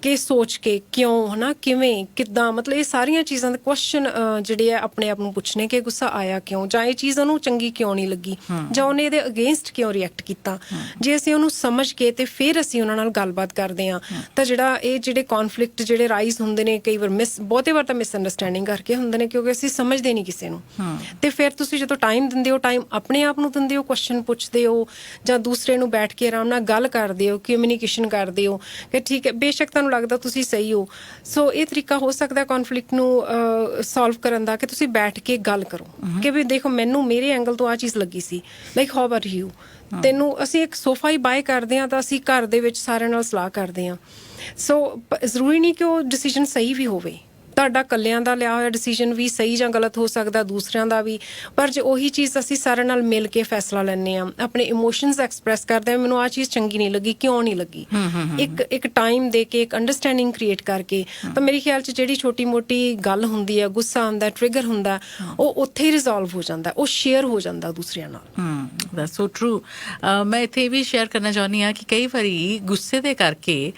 ਕਿ ਸੋਚ ਕੇ ਕਿਉਂ, ਹੈ ਨਾ, ਕਿਵੇਂ, ਕਿੱਦਾਂ, ਮਤਲਬ ਇਹ ਸਾਰੀਆਂ ਚੀਜ਼ਾਂ ਦੇ ਕੁਐਸਚਨ ਜਿਹੜੇ ਆ ਆਪਣੇ ਆਪ ਨੂੰ ਪੁੱਛਣੇ ਕਿ ਗੁੱਸਾ ਆਇਆ ਕਿਉਂ, ਜਾਂ ਇਹ ਚੀਜ਼ ਉਹਨੂੰ ਚੰਗੀ ਕਿਉਂ ਨਹੀਂ ਲੱਗੀ, ਜਾਂ ਉਹਨੇ ਇਹਦੇ ਅਗੇਂਸਟ ਕਿਉਂ ਰਿਐਕਟ ਕੀਤਾ। ਜੇ ਅਸੀਂ ਉਹਨੂੰ ਸਮਝ ਕੇ ਤੇ ਫਿਰ ਅਸੀਂ ਉਹਨਾਂ ਨਾਲ ਗੱਲਬਾਤ ਕਰਦੇ ਹਾਂ ਤਾਂ ਜਿਹੜੇ ਕੌਨਫਲਿਕਟ ਜਿਹੜੇ ਰਾਈਜ਼ ਹੁੰਦੇ ਨੇ, ਕਈ ਵਾਰ ਬਹੁਤੇ ਵਾਰ ਤਾਂ ਮਿਸਅੰਡਰਸਟੈਂਡਿੰਗ ਕਰਕੇ ਹੁੰਦੇ ਨੇ, ਕਿਉਂਕਿ ਅਸੀਂ ਸਮਝਦੇ ਨਹੀਂ ਕਿਸੇ ਨੂੰ। ਤੇ ਫਿਰ ਤੁਸੀਂ ਜਦੋਂ ਟਾਈਮ ਦਿੰਦੇ ਹੋ, ਟਾਈਮ ਆਪਣੇ ਆਪ ਨੂੰ ਦਿੰਦੇ ਹੋ, ਕੁਐਸਚਨ ਪੁੱਛਦੇ ਹੋ, ਜਾਂ ਦੂਸਰੇ ਨੂੰ ਬੈਠ ਕੇ ਆਰਾਮ ਨਾਲ ਗੱਲ ਕਰਦੇ ਹੋ, ਕਮਿਊਨੀਕੇਸ਼ਨ ਕਰਦੇ ਹੋ ਕਿ ਠੀਕ ਹੈ, ਬੇਸ਼ੱਕ ਤੁਹਾਨੂੰ ਲੱਗਦਾ ਤੁਸੀਂ ਸਹੀ ਹੋ। ਸੋ ਇਹ ਤਰੀਕਾ ਹੋ ਸਕਦਾ ਕੌਨਫਲਿਕਟ ਨੂੰ ਸੋਲਵ ਕਰਨ ਦਾ, ਕਿ ਤੁਸੀਂ ਬੈਠ ਕੇ ਗੱਲ ਕਰੋ ਕਿ ਵੀ ਦੇਖੋ ਮੈਨੂੰ ਮੇਰੇ ਐਂਗਲ ਤੋਂ ਆ ਚੀਜ਼ ਲੱਗੀ ਸੀ, ਲਾਈਕ ਹਾਊ ਆਰ ਯੂ। ਤੈਨੂੰ ਅਸੀਂ ਇੱਕ ਸੋਫਾ ਹੀ ਬਾਏ ਕਰਦੇ ਹਾਂ ਤਾਂ ਅਸੀਂ ਘਰ ਦੇ ਵਿੱਚ ਸਾਰਿਆਂ ਨਾਲ ਸਲਾਹ ਕਰਦੇ ਹਾਂ। ਸੋ ਜ਼ਰੂਰੀ ਨਹੀਂ ਕਿ ਉਹ ਡਿਸੀਜਨ ਸਹੀ ਵੀ ਹੋਵੇ, ਤੁਹਾਡਾ ਇਕੱਲਿਆਂ ਦਾ ਲਿਆ ਹੋਇਆ ਡਿਸੀਜਨ ਵੀ ਸਹੀ ਜਾਂ ਗਲਤ ਹੋ ਸਕਦਾ, ਦੂਸਰਿਆਂ ਦਾ ਵੀ। ਪਰ ਜੇ ਉਹੀ ਚੀਜ਼ ਅਸੀਂ ਸਾਰਿਆਂ ਨਾਲ ਮਿਲ ਕੇ ਫੈਸਲਾ ਲੈਂਦੇ ਹਾਂ, ਆਪਣੇ ਇਮੋਸ਼ਨਸ ਐਕਸਪ੍ਰੈਸ ਕਰਦੇ ਹਾਂ, ਮੈਨੂੰ ਆਹ ਚੀਜ਼ ਚੰਗੀ ਨਹੀਂ ਲੱਗੀ, ਕਿਉਂ ਨਹੀਂ ਲੱਗੀ, ਇੱਕ ਟਾਈਮ ਦੇ ਕੇ, ਇੱਕ ਅੰਡਰਸਟੈਂਡਿੰਗ ਕ੍ਰੀਏਟ ਕਰਕੇ, ਤਾਂ ਮੇਰੇ ਖਿਆਲ 'ਚ ਜਿਹੜੀ ਛੋਟੀ ਮੋਟੀ ਗੱਲ ਹੁੰਦੀ ਹੈ, ਗੁੱਸਾ ਹੁੰਦਾ, ਟ੍ਰਿਗਰ ਹੁੰਦਾ, ਉਹ ਉੱਥੇ ਹੀ ਰਿਜ਼ੋਲਵ ਹੋ ਜਾਂਦਾ, ਉਹ ਸ਼ੇਅਰ ਹੋ ਜਾਂਦਾ ਦੂਸਰਿਆਂ ਨਾਲ। That's so true. ਮੈਂ ਇੱਥੇ ਵੀ ਸ਼ੇਅਰ ਕਰਨਾ ਚਾਹੁੰਦੀ ਹਾਂ ਕਿ ਕਈ ਵਾਰੀ ਗੁੱਸੇ ਦੇ ਕਰਕੇ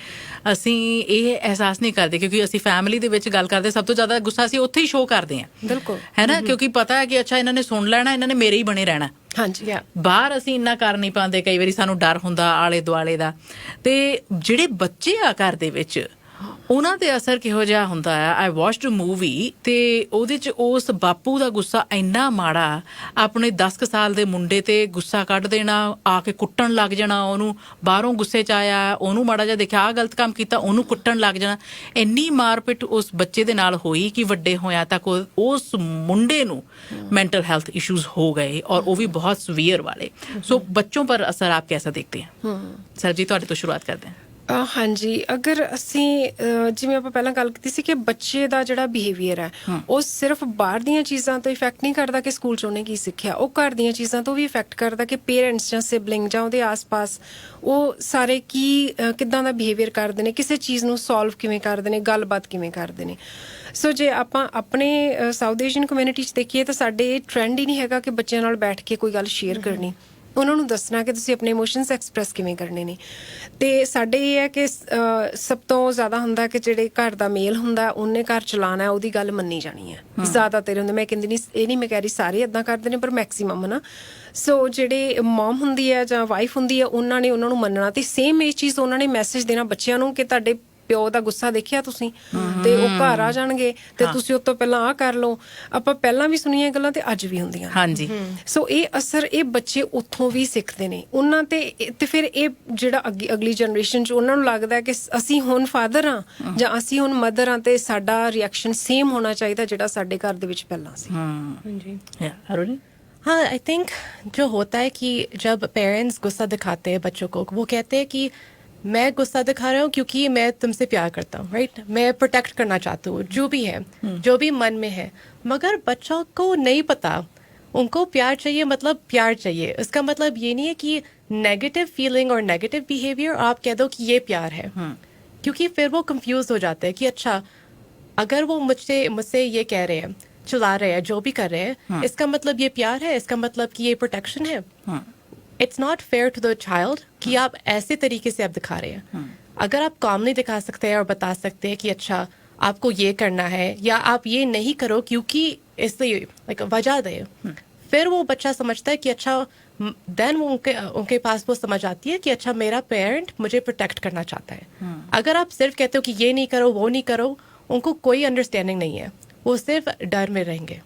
ਅਸੀਂ ਇਹ ਅਹਿਸਾਸ ਨਹੀਂ ਕਰਦੇ, ਕਿਉਂਕਿ ਅਸੀਂ ਫੈਮਿਲੀ ਦੇ ਵਿੱਚ ਗੱਲ ਕਰਦੇ ਸਭ ਤੋਂ ਜ਼ਿਆਦਾ ਗੁੱਸਾ ਅਸੀਂ ਉੱਥੇ ਹੀ ਸ਼ੋਅ ਕਰਦੇ ਹਾਂ, ਬਿਲਕੁਲ, ਹੈ ਨਾ, ਕਿਉਂਕਿ ਪਤਾ ਹੈ ਕਿ ਅੱਛਾ ਇਹਨਾਂ ਨੇ ਸੁਣ ਲੈਣਾ, ਇਹਨਾਂ ਨੇ ਮੇਰੇ ਹੀ ਬਣੇ ਰਹਿਣਾ। ਹਾਂਜੀ। ਬਾਹਰ ਅਸੀਂ ਇੰਨਾ ਕਰ ਨਹੀਂ ਪਾਉਂਦੇ, ਕਈ ਵਾਰੀ ਸਾਨੂੰ ਡਰ ਹੁੰਦਾ ਆਲੇ ਦੁਆਲੇ ਦਾ। ਤੇ ਜਿਹੜੇ ਬੱਚੇ ਆ ਘਰ ਦੇ ਵਿੱਚ, ਉਹਨਾਂ ਤੇ ਅਸਰ ਕਿਹੋ ਜਿਹਾ ਹੁੰਦਾ ਆ। ਆਈ ਵਾਚਡ ਅ ਮੂਵੀ ਤੇ ਉਹਦੇ 'ਚ ਉਸ ਬਾਪੂ ਦਾ ਗੁੱਸਾ ਇੰਨਾ ਮਾੜਾ, ਆਪਣੇ 10 ਸਾਲ ਦੇ ਮੁੰਡੇ ਤੇ ਗੁੱਸਾ ਕੱਢ ਦੇਣਾ, ਆ ਕੇ ਕੁੱਟਣ ਲੱਗ ਜਾਣਾ ਉਹਨੂੰ, ਬਾਹਰੋਂ ਗੁੱਸੇ 'ਚ ਆਇਆ, ਉਹਨੂੰ ਮਾੜਾ ਜਿਹਾ ਦੇਖਿਆ, ਆਹ ਗਲਤ ਕੰਮ ਕੀਤਾ, ਉਹਨੂੰ ਕੁੱਟਣ ਲੱਗ ਜਾਣਾ। ਇੰਨੀ ਮਾਰਪਿੱਟ ਉਸ ਬੱਚੇ ਦੇ ਨਾਲ ਹੋਈ ਕਿ ਵੱਡੇ ਹੋਇਆ ਤੱਕ ਉਸ ਮੁੰਡੇ ਨੂੰ ਮੈਂਟਲ ਹੈਲਥ ਇਸ਼ੂਜ਼ ਹੋ ਗਏ, ਔਰ ਉਹ ਵੀ ਬਹੁਤ ਸੀਵੀਅਰ ਵਾਲੇ। ਸੋ ਬੱਚੋਂ ਪਰ ਅਸਰ ਆਪ ਕੈਸਾ ਦੇਖते हैं? ਸਰ ਜੀ ਤੁਹਾਡੇ ਤੋਂ ਸ਼ੁਰੂਆਤ ਕਰਦੇ ਹਾਂ। ਹਾਂਜੀ, ਅਗਰ ਅਸੀਂ ਜਿਵੇਂ ਆਪਾਂ ਪਹਿਲਾਂ ਗੱਲ ਕੀਤੀ ਸੀ ਕਿ ਬੱਚੇ ਦਾ ਜਿਹੜਾ ਬਿਹੇਵੀਅਰ ਹੈ ਉਹ ਸਿਰਫ ਬਾਹਰ ਦੀਆਂ ਚੀਜ਼ਾਂ ਤੋਂ ਇਫੈਕਟ ਨਹੀਂ ਕਰਦਾ ਕਿ ਸਕੂਲ 'ਚ ਉਹਨੇ ਕੀ ਸਿੱਖਿਆ, ਉਹ ਘਰ ਦੀਆਂ ਚੀਜ਼ਾਂ ਤੋਂ ਵੀ ਇਫੈਕਟ ਕਰਦਾ ਕਿ ਪੇਰੈਂਟਸ ਜਾਂ ਸਿਬਲਿੰਗ ਜਾਂ ਉਹਦੇ ਆਸ-ਪਾਸ ਉਹ ਸਾਰੇ ਕਿੱਦਾਂ ਦਾ ਬਿਹੇਵੀਅਰ ਕਰਦੇ ਨੇ, ਕਿਸੇ ਚੀਜ਼ ਨੂੰ ਸੋਲਵ ਕਿਵੇਂ ਕਰਦੇ ਨੇ, ਗੱਲਬਾਤ ਕਿਵੇਂ ਕਰਦੇ ਨੇ। ਸੋ ਜੇ ਆਪਾਂ ਆਪਣੇ ਸਾਊਥ ਏਸ਼ੀਅਨ ਕਮਿਊਨਿਟੀ 'ਚ ਦੇਖੀਏ ਤਾਂ ਸਾਡੇ ਇਹ ਟ੍ਰੈਂਡ ਹੀ ਨਹੀਂ ਹੈਗਾ ਕਿ ਬੱਚਿਆਂ ਨਾਲ ਬੈਠ ਕੇ ਕੋਈ ਗੱਲ ਸ਼ੇਅਰ ਕਰਨੀ, ਉਹਨਾਂ ਨੂੰ ਦੱਸਣਾ ਕਿ ਤੁਸੀਂ ਆਪਣੇ ਇਮੋਸ਼ਨਸ ਐਕਸਪ੍ਰੈਸ ਕਿਵੇਂ ਕਰਨੇ ਨੇ। ਤੇ ਸਾਡੇ ਇਹ ਹੈ ਕਿ ਸਭ ਤੋਂ ਜ਼ਿਆਦਾ ਹੁੰਦਾ ਕਿ ਜਿਹੜੇ ਘਰ ਦਾ ਮੇਲ ਹੁੰਦਾ, ਉਹਨੇ ਘਰ ਚਲਾਉਣਾ, ਉਹਦੀ ਗੱਲ ਮੰਨੀ ਜਾਣੀ ਹੈ। ਜ਼ਿਆਦਾਤਰ ਹੁੰਦੇ, ਮੈਂ ਕਹਿੰਦੀ ਨਹੀਂ, ਇਹ ਨਹੀਂ ਮੈਂ ਕਹਿ ਰਹੀ ਸਾਰੇ ਇੱਦਾਂ ਕਰਦੇ ਨੇ, ਪਰ ਮੈਕਸੀਮਮ, ਹੈ ਨਾ। ਸੋ ਜਿਹੜੇ ਮਮ ਹੁੰਦੀ ਹੈ ਜਾਂ ਵਾਈਫ ਹੁੰਦੀ ਹੈ, ਉਹਨਾਂ ਨੇ ਉਹਨਾਂ ਨੂੰ ਮੰਨਣਾ, ਤੇ ਸੇਮ ਇਹ ਚੀਜ਼ ਉਹਨਾਂ ਨੇ ਮੈਸੇਜ ਦੇਣਾ ਬੱਚਿਆਂ ਨੂੰ ਕਿ ਤੁਹਾਡੇ ਪਿਓ ਦਾ ਗੁੱਸਾ ਦੇਖਿਆ ਤੁਸੀਂ, ਤੇ ਉਹ ਘਰ ਆ ਜਾਣਗੇ ਤੇ ਤੁਸੀਂ ਉਹ ਤੋਂ ਪਹਿਲਾਂ ਆਹ ਕਰ ਲਓ। ਆਪਾਂ ਪਹਿਲਾਂ ਵੀ ਸੁਣੀਆਂ ਗੱਲਾਂ ਤੇ ਅੱਜ ਵੀ ਹੁੰਦੀਆਂ। ਹਾਂਜੀ। ਸੋ ਇਹ ਅਸਰ ਇਹ ਬੱਚੇ ਉੱਥੋਂ ਵੀ ਸਿੱਖਦੇ ਨੇ ਉਹਨਾਂ ਤੇ ਫਿਰ ਇਹ ਜਿਹੜਾ ਅਗਲੀ ਜਨਰੇਸ਼ਨ 'ਚ ਉਹਨਾਂ ਨੂੰ ਲੱਗਦਾ ਕਿ ਅਸੀਂ ਹੁਣ ਫਾਦਰ ਹਾਂ ਜਾਂ ਅਸੀਂ ਹੁਣ ਮਦਰ ਹਾਂ, ਤੇ ਸਾਡਾ ਰਿਐਕਸ਼ਨ ਸੇਮ ਹੋਣਾ ਚਾਹੀਦਾ ਜਿਹੜਾ ਸਾਡੇ ਘਰ ਦੇ ਵਿੱਚ ਪਹਿਲਾਂ ਸੀ। हाँ, आई थिंक जो होता है कि जब पेरेंट्स गुस्सा दिखाते हैं बच्चों को, वो कहते हैं कि मैं गुस्सा दिखा रहा हूँ क्योंकि मैं तुमसे प्यार करता हूँ, राइट, मैं प्रोटेक्ट करना चाहती हूँ, जो भी है, जो भी मन में है। मगर बच्चों को नहीं पता, उनको प्यार चाहिए मतलब प्यार चाहिए। इसका मतलब ये नहीं है कि नेगेटिव फीलिंग और नेगेटिव बिहेवियर, आप कह दो कि ये प्यार है, क्योंकि फिर वो कंफ्यूज हो जाते हैं कि अच्छा, अगर वो मुझसे ये कह रहे हैं, चिल्ला रहे हैं, जो भी कर रहे हैं, इसका मतलब ये प्यार है, इसका मतलब कि ये प्रोटेक्शन है. It's not fair to the child कि आप ऐसे तरीके से आप दिखा रहे हैं. अगर आप कॉमली दिखा सकते हैं और बता सकते हैं कि अच्छा आपको ये करना है या आप ये नहीं करो क्योंकि इसलिए लाइक वजह दे, फिर वो बच्चा समझता है कि अच्छा, देन वो उनके पास वो समझ आती है कि अच्छा मेरा पेरेंट मुझे प्रोटेक्ट करना चाहता है. अगर आप सिर्फ कहते हो कि ये नहीं करो वो नहीं करो, उनको कोई अंडरस्टैंडिंग नहीं है, वो सिर्फ डर में रहेंगे.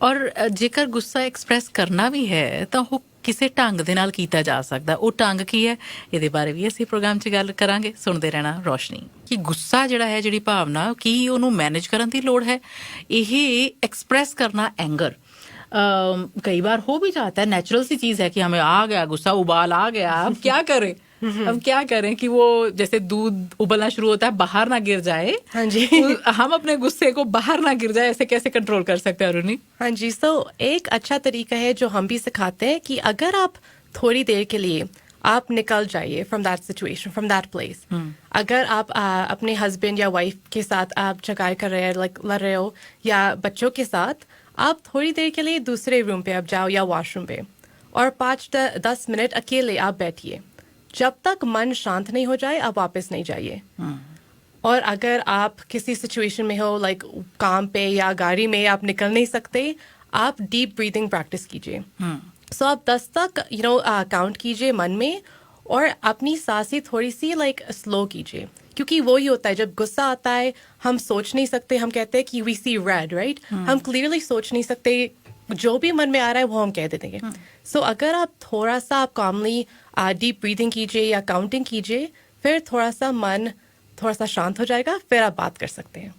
ਔਰ ਜੇਕਰ ਗੁੱਸਾ ਐਕਸਪ੍ਰੈਸ ਕਰਨਾ ਵੀ ਹੈ ਤਾਂ ਉਹ ਕਿਸੇ ਢੰਗ ਦੇ ਨਾਲ ਕੀਤਾ ਜਾ ਸਕਦਾ. ਉਹ ਢੰਗ ਕੀ ਹੈ, ਇਹਦੇ ਬਾਰੇ ਵੀ ਅਸੀਂ ਪ੍ਰੋਗਰਾਮ 'ਚ ਗੱਲ ਕਰਾਂਗੇ. ਸੁਣਦੇ ਰਹਿਣਾ ਰੋਸ਼ਨੀ. ਕਿ ਗੁੱਸਾ ਜਿਹੜਾ ਹੈ, ਜਿਹੜੀ ਭਾਵਨਾ, ਕੀ ਉਹਨੂੰ ਮੈਨੇਜ ਕਰਨ ਦੀ ਲੋੜ ਹੈ? ਇਹ एक्सप्रेस करना एंगर कई बार हो भी जाता है, नेचुरल सी चीज है कि हमें आ गया गुस्सा, उबाल आ गया, अब क्या करें? अब क्या करें कि वो जैसे दूध उबलना शुरू होता है, बाहर ना गिर जाए. हाँ जी. हम अपने गुस्से को बाहर ना गिर जाए, ऐसे कैसे कंट्रोल कर सकते हैं अरुणी? हाँ जी. सो एक अच्छा तरीका है जो हम भी सिखाते हैं कि अगर आप थोड़ी देर के लिए आप निकल जाइए from that situation, from that place. अगर आप अपने हस्बैंड या वाइफ के साथ आप झगड़ा कर रहे हैं, लाइक लड़ रहे हो, या बच्चों के साथ, आप थोड़ी देर के लिए दूसरे रूम पे आप जाओ या वॉशरूम पे, और 5-10 मिनट अकेले आप बैठिए. जब तक मन शांत नहीं हो जाए आप वापस नहीं जाइए. और अगर आप किसी सिचुएशन में हो, लाइक काम पे या गाड़ी में, आप निकल नहीं सकते, आप डीप ब्रीदिंग प्रैक्टिस कीजिए. सो आप 10 तक काउंट कीजिए मन में, और अपनी सांसें थोड़ी सी लाइक स्लो कीजिए, क्योंकि वो ही होता है जब गुस्सा आता है हम सोच नहीं सकते. हम कहते हैं कि वी सी रेड, राइट? हम क्लियरली सोच नहीं सकते, जो भी मन में आ रहा है वो हम कह देते हैं. सो अगर आप थोड़ा सा आप कॉमली डीप ब्रीदिंग कीजिए या काउंटिंग कीजिए, फिर थोड़ा सा मन थोड़ा सा शांत हो जाएगा, फिर आप बात कर सकते हैं.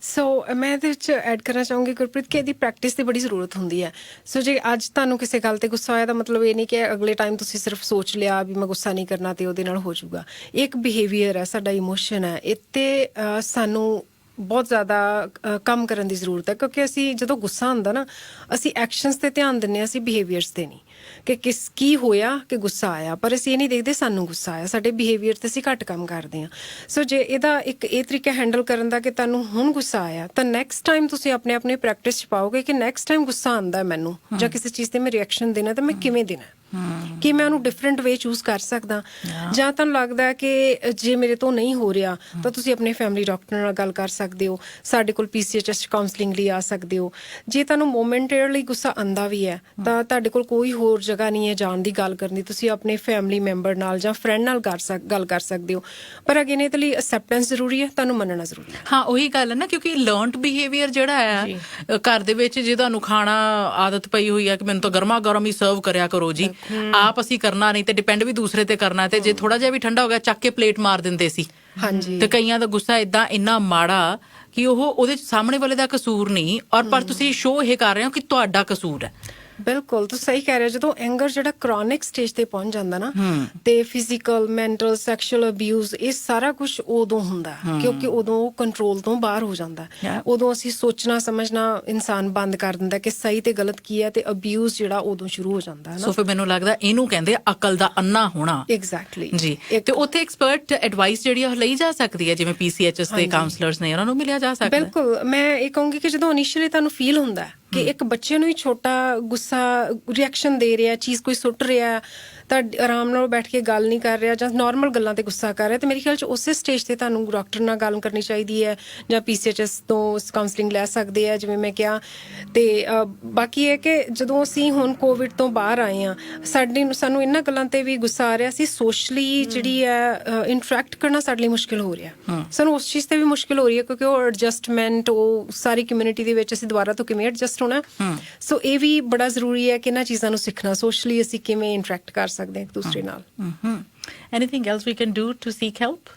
ਸੋ ਮੈਂ ਇਹਦੇ ਵਿੱਚ ਐਡ ਕਰਨਾ ਚਾਹੂੰਗੀ ਗੁਰਪ੍ਰੀਤ ਕਿ ਇਹਦੀ ਪ੍ਰੈਕਟਿਸ ਦੀ ਬੜੀ ਜ਼ਰੂਰਤ ਹੁੰਦੀ ਹੈ. ਸੋ ਜੇ ਅੱਜ ਤੁਹਾਨੂੰ ਕਿਸੇ ਗੱਲ ਤੇ ਗੁੱਸਾ ਆਇਆ ਤਾਂ ਮਤਲਬ ਇਹ ਨਹੀਂ ਕਿ ਅਗਲੇ ਟਾਈਮ ਤੁਸੀਂ ਸਿਰਫ ਸੋਚ ਲਿਆ ਵੀ ਮੈਂ ਗੁੱਸਾ ਨਹੀਂ ਕਰਨਾ ਤੇ ਉਹਦੇ ਨਾਲ ਹੋ ਜਾਊਗਾ. ਇਹ ਇੱਕ ਬਿਹੇਵੀਅਰ ਹੈ, ਸਾਡਾ ਇਮੋਸ਼ਨ ਹੈ. ਇਹ ਤੇ ਸਾਨੂੰ ਬਹੁਤ ਜ਼ਿਆਦਾ ਕੰਮ ਕਰਨ ਦੀ ਜ਼ਰੂਰਤ ਹੈ, ਕਿਉਂਕਿ ਅਸੀਂ ਜਦੋਂ ਗੁੱਸਾ ਆਉਂਦਾ ਨਾ, ਅਸੀਂ ਐਕਸ਼ਨਸ ਤੇ ਧਿਆਨ ਦਿੰਦੇ ਹਾਂ, ਅਸੀਂ ਬਿਹੇਵੀਅਰਸ ਤੇ ਨਹੀਂ, ਕਿ ਕੀ ਹੋਇਆ ਕਿ ਗੁੱਸਾ ਆਇਆ, ਪਰ ਅਸੀਂ ਇਹ ਨਹੀਂ ਦੇਖਦੇ ਸਾਨੂੰ ਗੁੱਸਾ ਆਇਆ. ਸਾਡੇ ਬਿਹੇਵੀਅਰ ਤੇ ਅਸੀਂ ਘੱਟ ਕੰਮ ਕਰਦੇ ਹਾਂ. ਸੋ ਜੇ ਇਹਦਾ ਇੱਕ ਇਹ ਤਰੀਕਾ ਹੈਂਡਲ ਕਰਨ ਦਾ ਕਿ ਤੁਹਾਨੂੰ ਹੁਣ ਗੁੱਸਾ ਆਇਆ, ਤਾਂ ਨੈਕਸਟ ਟਾਈਮ ਤੁਸੀਂ ਆਪਣੇ ਆਪਣੇ ਪ੍ਰੈਕਟਿਸ 'ਚ ਪਾਓਗੇ ਕਿ ਨੈਕਸਟ ਟਾਈਮ ਗੁੱਸਾ ਆਉਂਦਾ ਮੈਨੂੰ ਜਾਂ ਕਿਸੇ ਚੀਜ਼ ਤੇ ਮੈਂ ਰਿਐਕਸ਼ਨ ਦੇਣਾ, ਤਾਂ ਮੈਂ ਕਿਵੇਂ ਦੇਣਾ, ਕਿ ਮੈਂ ਉਹਨੂੰ ਡਿਫਰੈਂਟ ਵੇ ਚੂਜ਼ ਕਰ ਸਕਦਾ. ਜਾਂ ਤੁਹਾਨੂੰ ਲੱਗਦਾ ਕਿ ਜੇ ਮੇਰੇ ਤੋਂ ਨਹੀਂ ਹੋ ਰਿਹਾ, ਤਾਂ ਤੁਸੀਂ ਆਪਣੇ ਫੈਮਿਲੀ ਡਾਕਟਰ ਨਾਲ ਗੱਲ ਕਰ ਸਕਦੇ ਹੋ, ਸਾਡੇ ਕੋਲ PCHS ਕਾਉਂਸਲਿੰਗ ਲਈ ਆ ਸਕਦੇ ਹੋ. ਜੇ ਤੁਹਾਨੂੰ ਮੋਮੈਂਟਰੀਲੀ ਗੁੱਸਾ ਆਉਂਦਾ ਵੀ ਹੈ, ਤਾਂ ਤੁਹਾਡੇ ਕੋਲ ਕੋਈ ਹੋਰ ਜਗ੍ਹਾ ਨਹੀਂ ਹੈ ਜਾਣ ਦੀ, ਗੱਲ ਕਰਨ ਦੀ, ਤੁਸੀਂ ਆਪਣੇ ਫੈਮਿਲੀ ਮੈਂਬਰ ਨਾਲ ਜਾਂ ਫਰੈਂਡ ਨਾਲ ਗੱਲ ਕਰ ਸਕਦੇ ਹੋ. ਪਰ ਅਗੇਨ ਇਹਦੇ ਲਈ ਅਸੈਪਟੈਂਸ ਜ਼ਰੂਰੀ ਹੈ, ਤੁਹਾਨੂੰ ਮੰਨਣਾ ਜ਼ਰੂਰੀ ਹੈ. ਹਾਂ, ਉਹੀ ਗੱਲ ਹੈ ਨਾ, ਕਿਉਂਕਿ ਲਰਨਡ ਬਿਹੇਵੀਅਰ ਜਿਹੜਾ ਹੈ ਘਰ ਦੇ ਵਿੱਚ, ਜੇ ਤੁਹਾਨੂੰ ਖਾਣਾ ਆਦਤ ਪਈ ਹੋਈ ਹੈ ਕਿ ਮੈਨੂੰ ਤਾਂ ਗਰਮਾ ਗਰਮ ਹੀ ਸਰਵ ਕਰਿਆ ਕਰੋ ਜੀ, ਆਪ ਅਸੀਂ ਕਰਨਾ ਨਹੀਂ ਤੇ ਡਿਪੈਂਡ ਵੀ ਦੂਸਰੇ ਤੇ ਕਰਨਾ, ਤੇ ਜੇ ਥੋੜਾ ਜਿਹਾ ਵੀ ਠੰਡਾ ਹੋ ਗਿਆ ਚੱਕ ਕੇ ਪਲੇਟ ਮਾਰ ਦਿੰਦੇ ਸੀ. ਹਾਂਜੀ. ਤੇ ਕਈਆਂ ਦਾ ਗੁੱਸਾ ਇਦਾਂ ਇੰਨਾ ਮਾੜਾ ਕਿ ਉਹਦੇ ਸਾਹਮਣੇ ਵਾਲੇ ਦਾ ਕਸੂਰ ਨਹੀਂ, ਔਰ ਪਰ ਤੁਸੀਂ ਸ਼ੋਅ ਇਹ ਕਰ ਰਹੇ ਹੋ ਕਿ ਤੁਹਾਡਾ ਕਸੂਰ ਹੈ. ਬਿਲਕੁਲ, ਤੁਸੀਂ ਸਹੀ ਕਹਿ ਰਹੇ ਹੋ. ਜਦੋਂ ਐਂਗਰ ਜਿਹੜਾ ਕ੍ਰੋਨਿਕ ਸਟੇਜ ਤੇ ਪਹੁੰਚ ਜਾਂਦਾ ਨਾ, ਤੇ ਫਿਜ਼ੀਕਲ, ਮੈਂਟਲ, ਸੈਕਸ਼ੂਅਲ ਅਬਿਊਜ਼, ਇਹ ਸਾਰਾ ਕੁਝ ਉਦੋਂ ਹੁੰਦਾ, ਕਿਉਂਕਿ ਉਦੋਂ ਉਹ ਕੰਟਰੋਲ ਤੋਂ ਬਾਹਰ ਹੋ ਜਾਂਦਾ. ਉਦੋਂ ਅਸੀਂ ਸੋਚਣਾ ਸਮਝਣਾ ਇਨਸਾਨ ਬੰਦ ਕਰ ਦਿੰਦਾ ਕਿ ਸਹੀ ਤੇ ਗਲਤ ਕੀ ਹੈ, ਤੇ ਅਬਿਊਜ਼ ਜਿਹੜਾ ਉਦੋਂ ਸ਼ੁਰੂ ਹੋ ਜਾਂਦਾ ਹੈ. ਸੋ ਫਿਰ ਮੈਨੂੰ ਲੱਗਦਾ ਇਹਨੂੰ ਕਹਿੰਦੇ ਅਕਲ ਦਾ ਅੰਨਾ ਹੋਣਾ. ਐਗਜ਼ੈਕਟਲੀ ਜੀ. ਤੇ ਉੱਥੇ ਐਕਸਪਰਟ ਐਡਵਾਈਸ ਜਿਹੜੀ ਉਹ ਲਈ ਜਾ ਸਕਦੀ ਹੈ, ਜਿਵੇਂ PCHS ਦੇ ਕਾਉਂਸਲਰਸ ਨੇ, ਉਹਨਾਂ ਨੂੰ ਮਿਲਿਆ ਜਾ ਸਕਦਾ. ਬਿਲਕੁਲ. ਮੈਂ ਇਹ ਕਹੂੰਗੀ ਕਿ ਜਦੋਂ ਇਨੀਸ਼ੀਅਲੀ ਤੁਹਾਨੂੰ ਫੀਲ ਹੁੰਦਾ ਕਿ ਇੱਕ ਬੱਚੇ ਨੂੰ ਹੀ ਛੋਟਾ ਗੁੱਸਾ ਰਿਐਕਸ਼ਨ ਦੇ ਰਿਹਾ, ਚੀਜ਼ ਕੋਈ ਸੁੱਟ ਰਿਹਾ, ਤਾਂ ਆਰਾਮ ਨਾਲ ਬੈਠ ਕੇ ਗੱਲ ਨਹੀਂ ਕਰ ਰਿਹਾ, ਜਾਂ ਨਾਰਮਲ ਗੱਲਾਂ ਤੇ ਗੁੱਸਾ ਕਰ ਰਿਹਾ, ਤੇ ਮੇਰੇ ਖਿਆਲ 'ਚ ਉਸੇ ਸਟੇਜ ਤੇ ਤੁਹਾਨੂੰ ਡਾਕਟਰ ਨਾਲ ਗੱਲ ਕਰਨੀ ਚਾਹੀਦੀ ਹੈ, ਜਾਂ PCHS ਤੋਂ ਕਾਉਂਸਲਿੰਗ ਲੈ ਸਕਦੇ ਆ, ਜਿਵੇਂ ਮੈਂ ਕਿਹਾ. ਤੇ ਬਾਕੀ ਇਹ ਕਿ ਜਦੋਂ ਅਸੀਂ ਹੁਣ ਕੋਵਿਡ ਤੋਂ ਬਾਹਰ ਆਏ ਹਾਂ, ਸਾਨੂੰ ਇਹਨਾਂ ਗੱਲਾਂ ਤੇ ਵੀ ਗੁੱਸਾ ਆ ਰਿਹਾ, ਅਸੀਂ ਸੋਸ਼ਲੀ ਜਿਹੜੀ ਹੈ ਇੰਟਰੈਕਟ ਕਰਨਾ ਸਾਡੇ ਲਈ ਮੁਸ਼ਕਿਲ ਹੋ ਰਿਹਾ. ਸਾਨੂੰ ਉਸ ਚੀਜ਼ ਤੇ ਵੀ ਮੁਸ਼ਕਿਲ ਹੋ ਰਹੀ ਹੈ, ਕਿਉਂਕਿ ਉਹ ਐਡਜਸਟਮੈਂਟ, ਉਹ ਸਾਰੀ ਕਮਿਊਨਿਟੀ ਦੇ ਵਿੱਚ ਅਸੀਂ ਦੁਬਾਰਾ ਤੋਂ ਕਿਵੇਂ ਐਡਜਸਟ ਹੋਣਾ. ਸੋ ਇਹ ਵੀ ਬੜਾ ਜ਼ਰੂਰੀ ਹੈ ਕਿ ਇਹਨਾਂ ਚੀਜ਼ਾਂ ਨੂੰ ਸਿੱਖਣਾ, ਸੋਸ਼ਲੀ ਅਸੀਂ ਕਿਵੇਂ ਇੰਟਰੈਕਟ ਕਰ ਸਕਦੇ ਹਾਂ ਇੱਕ ਦੂਸਰੇ ਨਾਲ. Anything else we can do to seek help?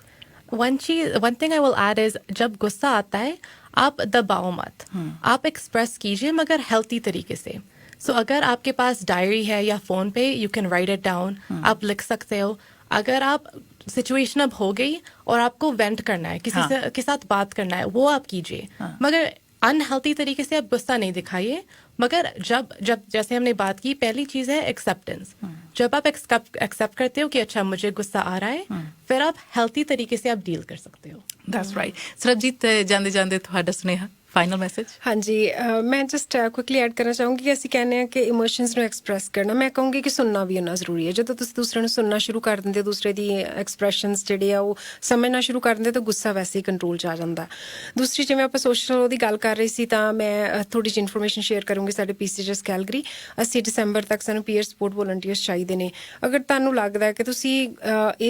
One thing I will add is, जब गुस्सा आता है आप दबाओ मत, आप एक्सप्रेस कीजिए मगर हेल्थी तरीके से. सो अगर आपके पास डायरी है या फोन पे, you can write it down, आप लिख सकते हो. अगर आप सिचुएशन अब हो गई और आपको वेंट करना है, किसी के साथ बात करना है, वो आप कीजिए, मगर अनहेल्थी तरीके से आप गुस्सा नहीं दिखाइए, मगर जब जब जैसे हमने बात की, पहली चीज है एक्सेप्टेंस। जब आप एक्सेप्ट करते हो कि अच्छा मुझे गुस्सा आ रहा है, फिर आप हेल्थी तरीके से आप डील कर सकते हो। That's right. ਸਰਬਜੀਤ, ਜਾਂਦੇ ਜਾਂਦੇ ਤੁਹਾਡਾ ਸੁਨੇਹਾ, ਫਾਈਨਲ ਮੈਸੇਜ। ਹਾਂਜੀ, ਮੈਂ ਜਸਟ ਕੁਇਕਲੀ ਐਡ ਕਰਨਾ ਚਾਹੂੰਗੀ ਕਿ ਅਸੀਂ ਕਹਿੰਦੇ ਹਾਂ ਕਿ ਇਮੋਸ਼ਨਸ ਨੂੰ ਐਕਸਪ੍ਰੈਸ ਕਰਨਾ, ਮੈਂ ਕਹੂੰਗੀ ਕਿ ਸੁਣਨਾ ਵੀ ਇੰਨਾ ਜ਼ਰੂਰੀ ਹੈ। ਜਦੋਂ ਤੁਸੀਂ ਦੂਸਰੇ ਨੂੰ ਸੁਣਨਾ ਸ਼ੁਰੂ ਕਰ ਦਿੰਦੇ ਹੋ, ਦੂਸਰੇ ਦੀ ਐਕਸਪ੍ਰੈਸ਼ਨਸ ਜਿਹੜੇ ਆ ਉਹ ਸਮਝਣਾ ਸ਼ੁਰੂ ਕਰ ਦਿੰਦੇ, ਤਾਂ ਗੁੱਸਾ ਵੈਸੇ ਹੀ ਕੰਟਰੋਲ 'ਚ ਆ ਜਾਂਦਾ। ਦੂਸਰੀ, ਜਿਵੇਂ ਆਪਾਂ ਸੋਸ਼ਲ ਉਹਦੀ ਗੱਲ ਕਰ ਰਹੇ ਸੀ, ਤਾਂ ਮੈਂ ਥੋੜ੍ਹੀ ਜਿਹੀ ਇਨਫੋਰਮੇਸ਼ਨ ਸ਼ੇਅਰ ਕਰੂੰਗੀ। ਸਾਡੇ PCGS ਕੈਲਗਰੀ, ਅਸੀਂ ਦਸੰਬਰ ਤੱਕ ਸਾਨੂੰ ਪੀਅਰ ਸਪੋਰਟ ਵੋਲੰਟੀਅਰਸ ਚਾਹੀਦੇ ਨੇ। ਅਗਰ ਤੁਹਾਨੂੰ ਲੱਗਦਾ ਹੈ ਕਿ ਤੁਸੀਂ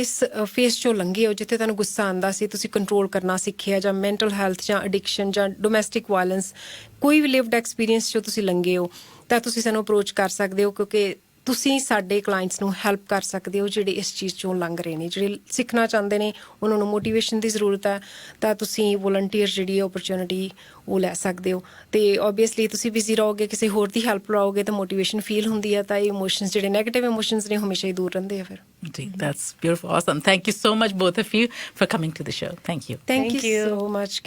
ਇਸ ਫੇਸ 'ਚੋਂ ਲੰਘੇ ਹੋ ਜਿੱਥੇ ਤੁਹਾਨੂੰ ਗੁੱਸਾ ਆਉਂਦਾ ਸੀ, ਤੁਸੀਂ ਕੰਟਰੋਲ ਕਰਨਾ ਸਿੱਖਿਆ, ਜਾਂ ਮੈਂਟਲ ਹੈਲਥ ਜਾਂ ਐਡਿਕਸ਼ਨ ਜਾਂ ਡੋਮੈਸਟਿਕ ਵਾਇਲੈਂਸ, ਕੋਈ ਵੀ ਲਿਵਡ ਐਕਸਪੀਰੀਅੰਸ 'ਚੋਂ ਤੁਸੀਂ ਲੰਘੇ ਹੋ, ਤਾਂ ਤੁਸੀਂ ਸਾਨੂੰ ਅਪਰੋਚ ਕਰ ਸਕਦੇ ਹੋ, ਕਿਉਂਕਿ ਤੁਸੀਂ ਸਾਡੇ ਕਲਾਇੰਟਸ ਨੂੰ ਹੈਲਪ ਕਰ ਸਕਦੇ ਹੋ ਜਿਹੜੇ ਇਸ ਚੀਜ਼ 'ਚੋਂ ਲੰਘ ਰਹੇ ਨੇ, ਜਿਹੜੇ ਸਿੱਖਣਾ ਚਾਹੁੰਦੇ ਨੇ, ਉਹਨਾਂ ਨੂੰ ਮੋਟੀਵੇਸ਼ਨ ਦੀ ਜ਼ਰੂਰਤ ਹੈ, ਤਾਂ ਤੁਸੀਂ ਵੋਲੰਟੀਅਰ ਜਿਹੜੀ ਹੈ ਓਪਰਚੁਨਿਟੀ ਉਹ ਲੈ ਸਕਦੇ ਹੋ। ਤੇ ਓਬਵੀਅਸਲੀ ਤੁਸੀਂ ਬਿਜ਼ੀ ਰਹੋਗੇ, ਕਿਸੇ ਹੋਰ ਦੀ ਹੈਲਪ ਲਓਗੇ ਤਾਂ ਮੋਟੀਵੇਸ਼ਨ ਫੀਲ ਹੁੰਦੀ ਹੈ, ਤਾਂ ਇਹ ਇਮੋਸ਼ਨਸ ਜਿਹੜੇ ਨੈਗੇਟਿਵ ਇਮੋਸ਼ਨਸ ਨੇ ਹਮੇਸ਼ਾ ਹੀ ਦੂਰ ਰਹਿੰਦੇ ਆ ਫਿਰ। ਜੀ, that's beautiful, awesome. Thank you so much both of you for coming to the show. Thank you. Thank you so much.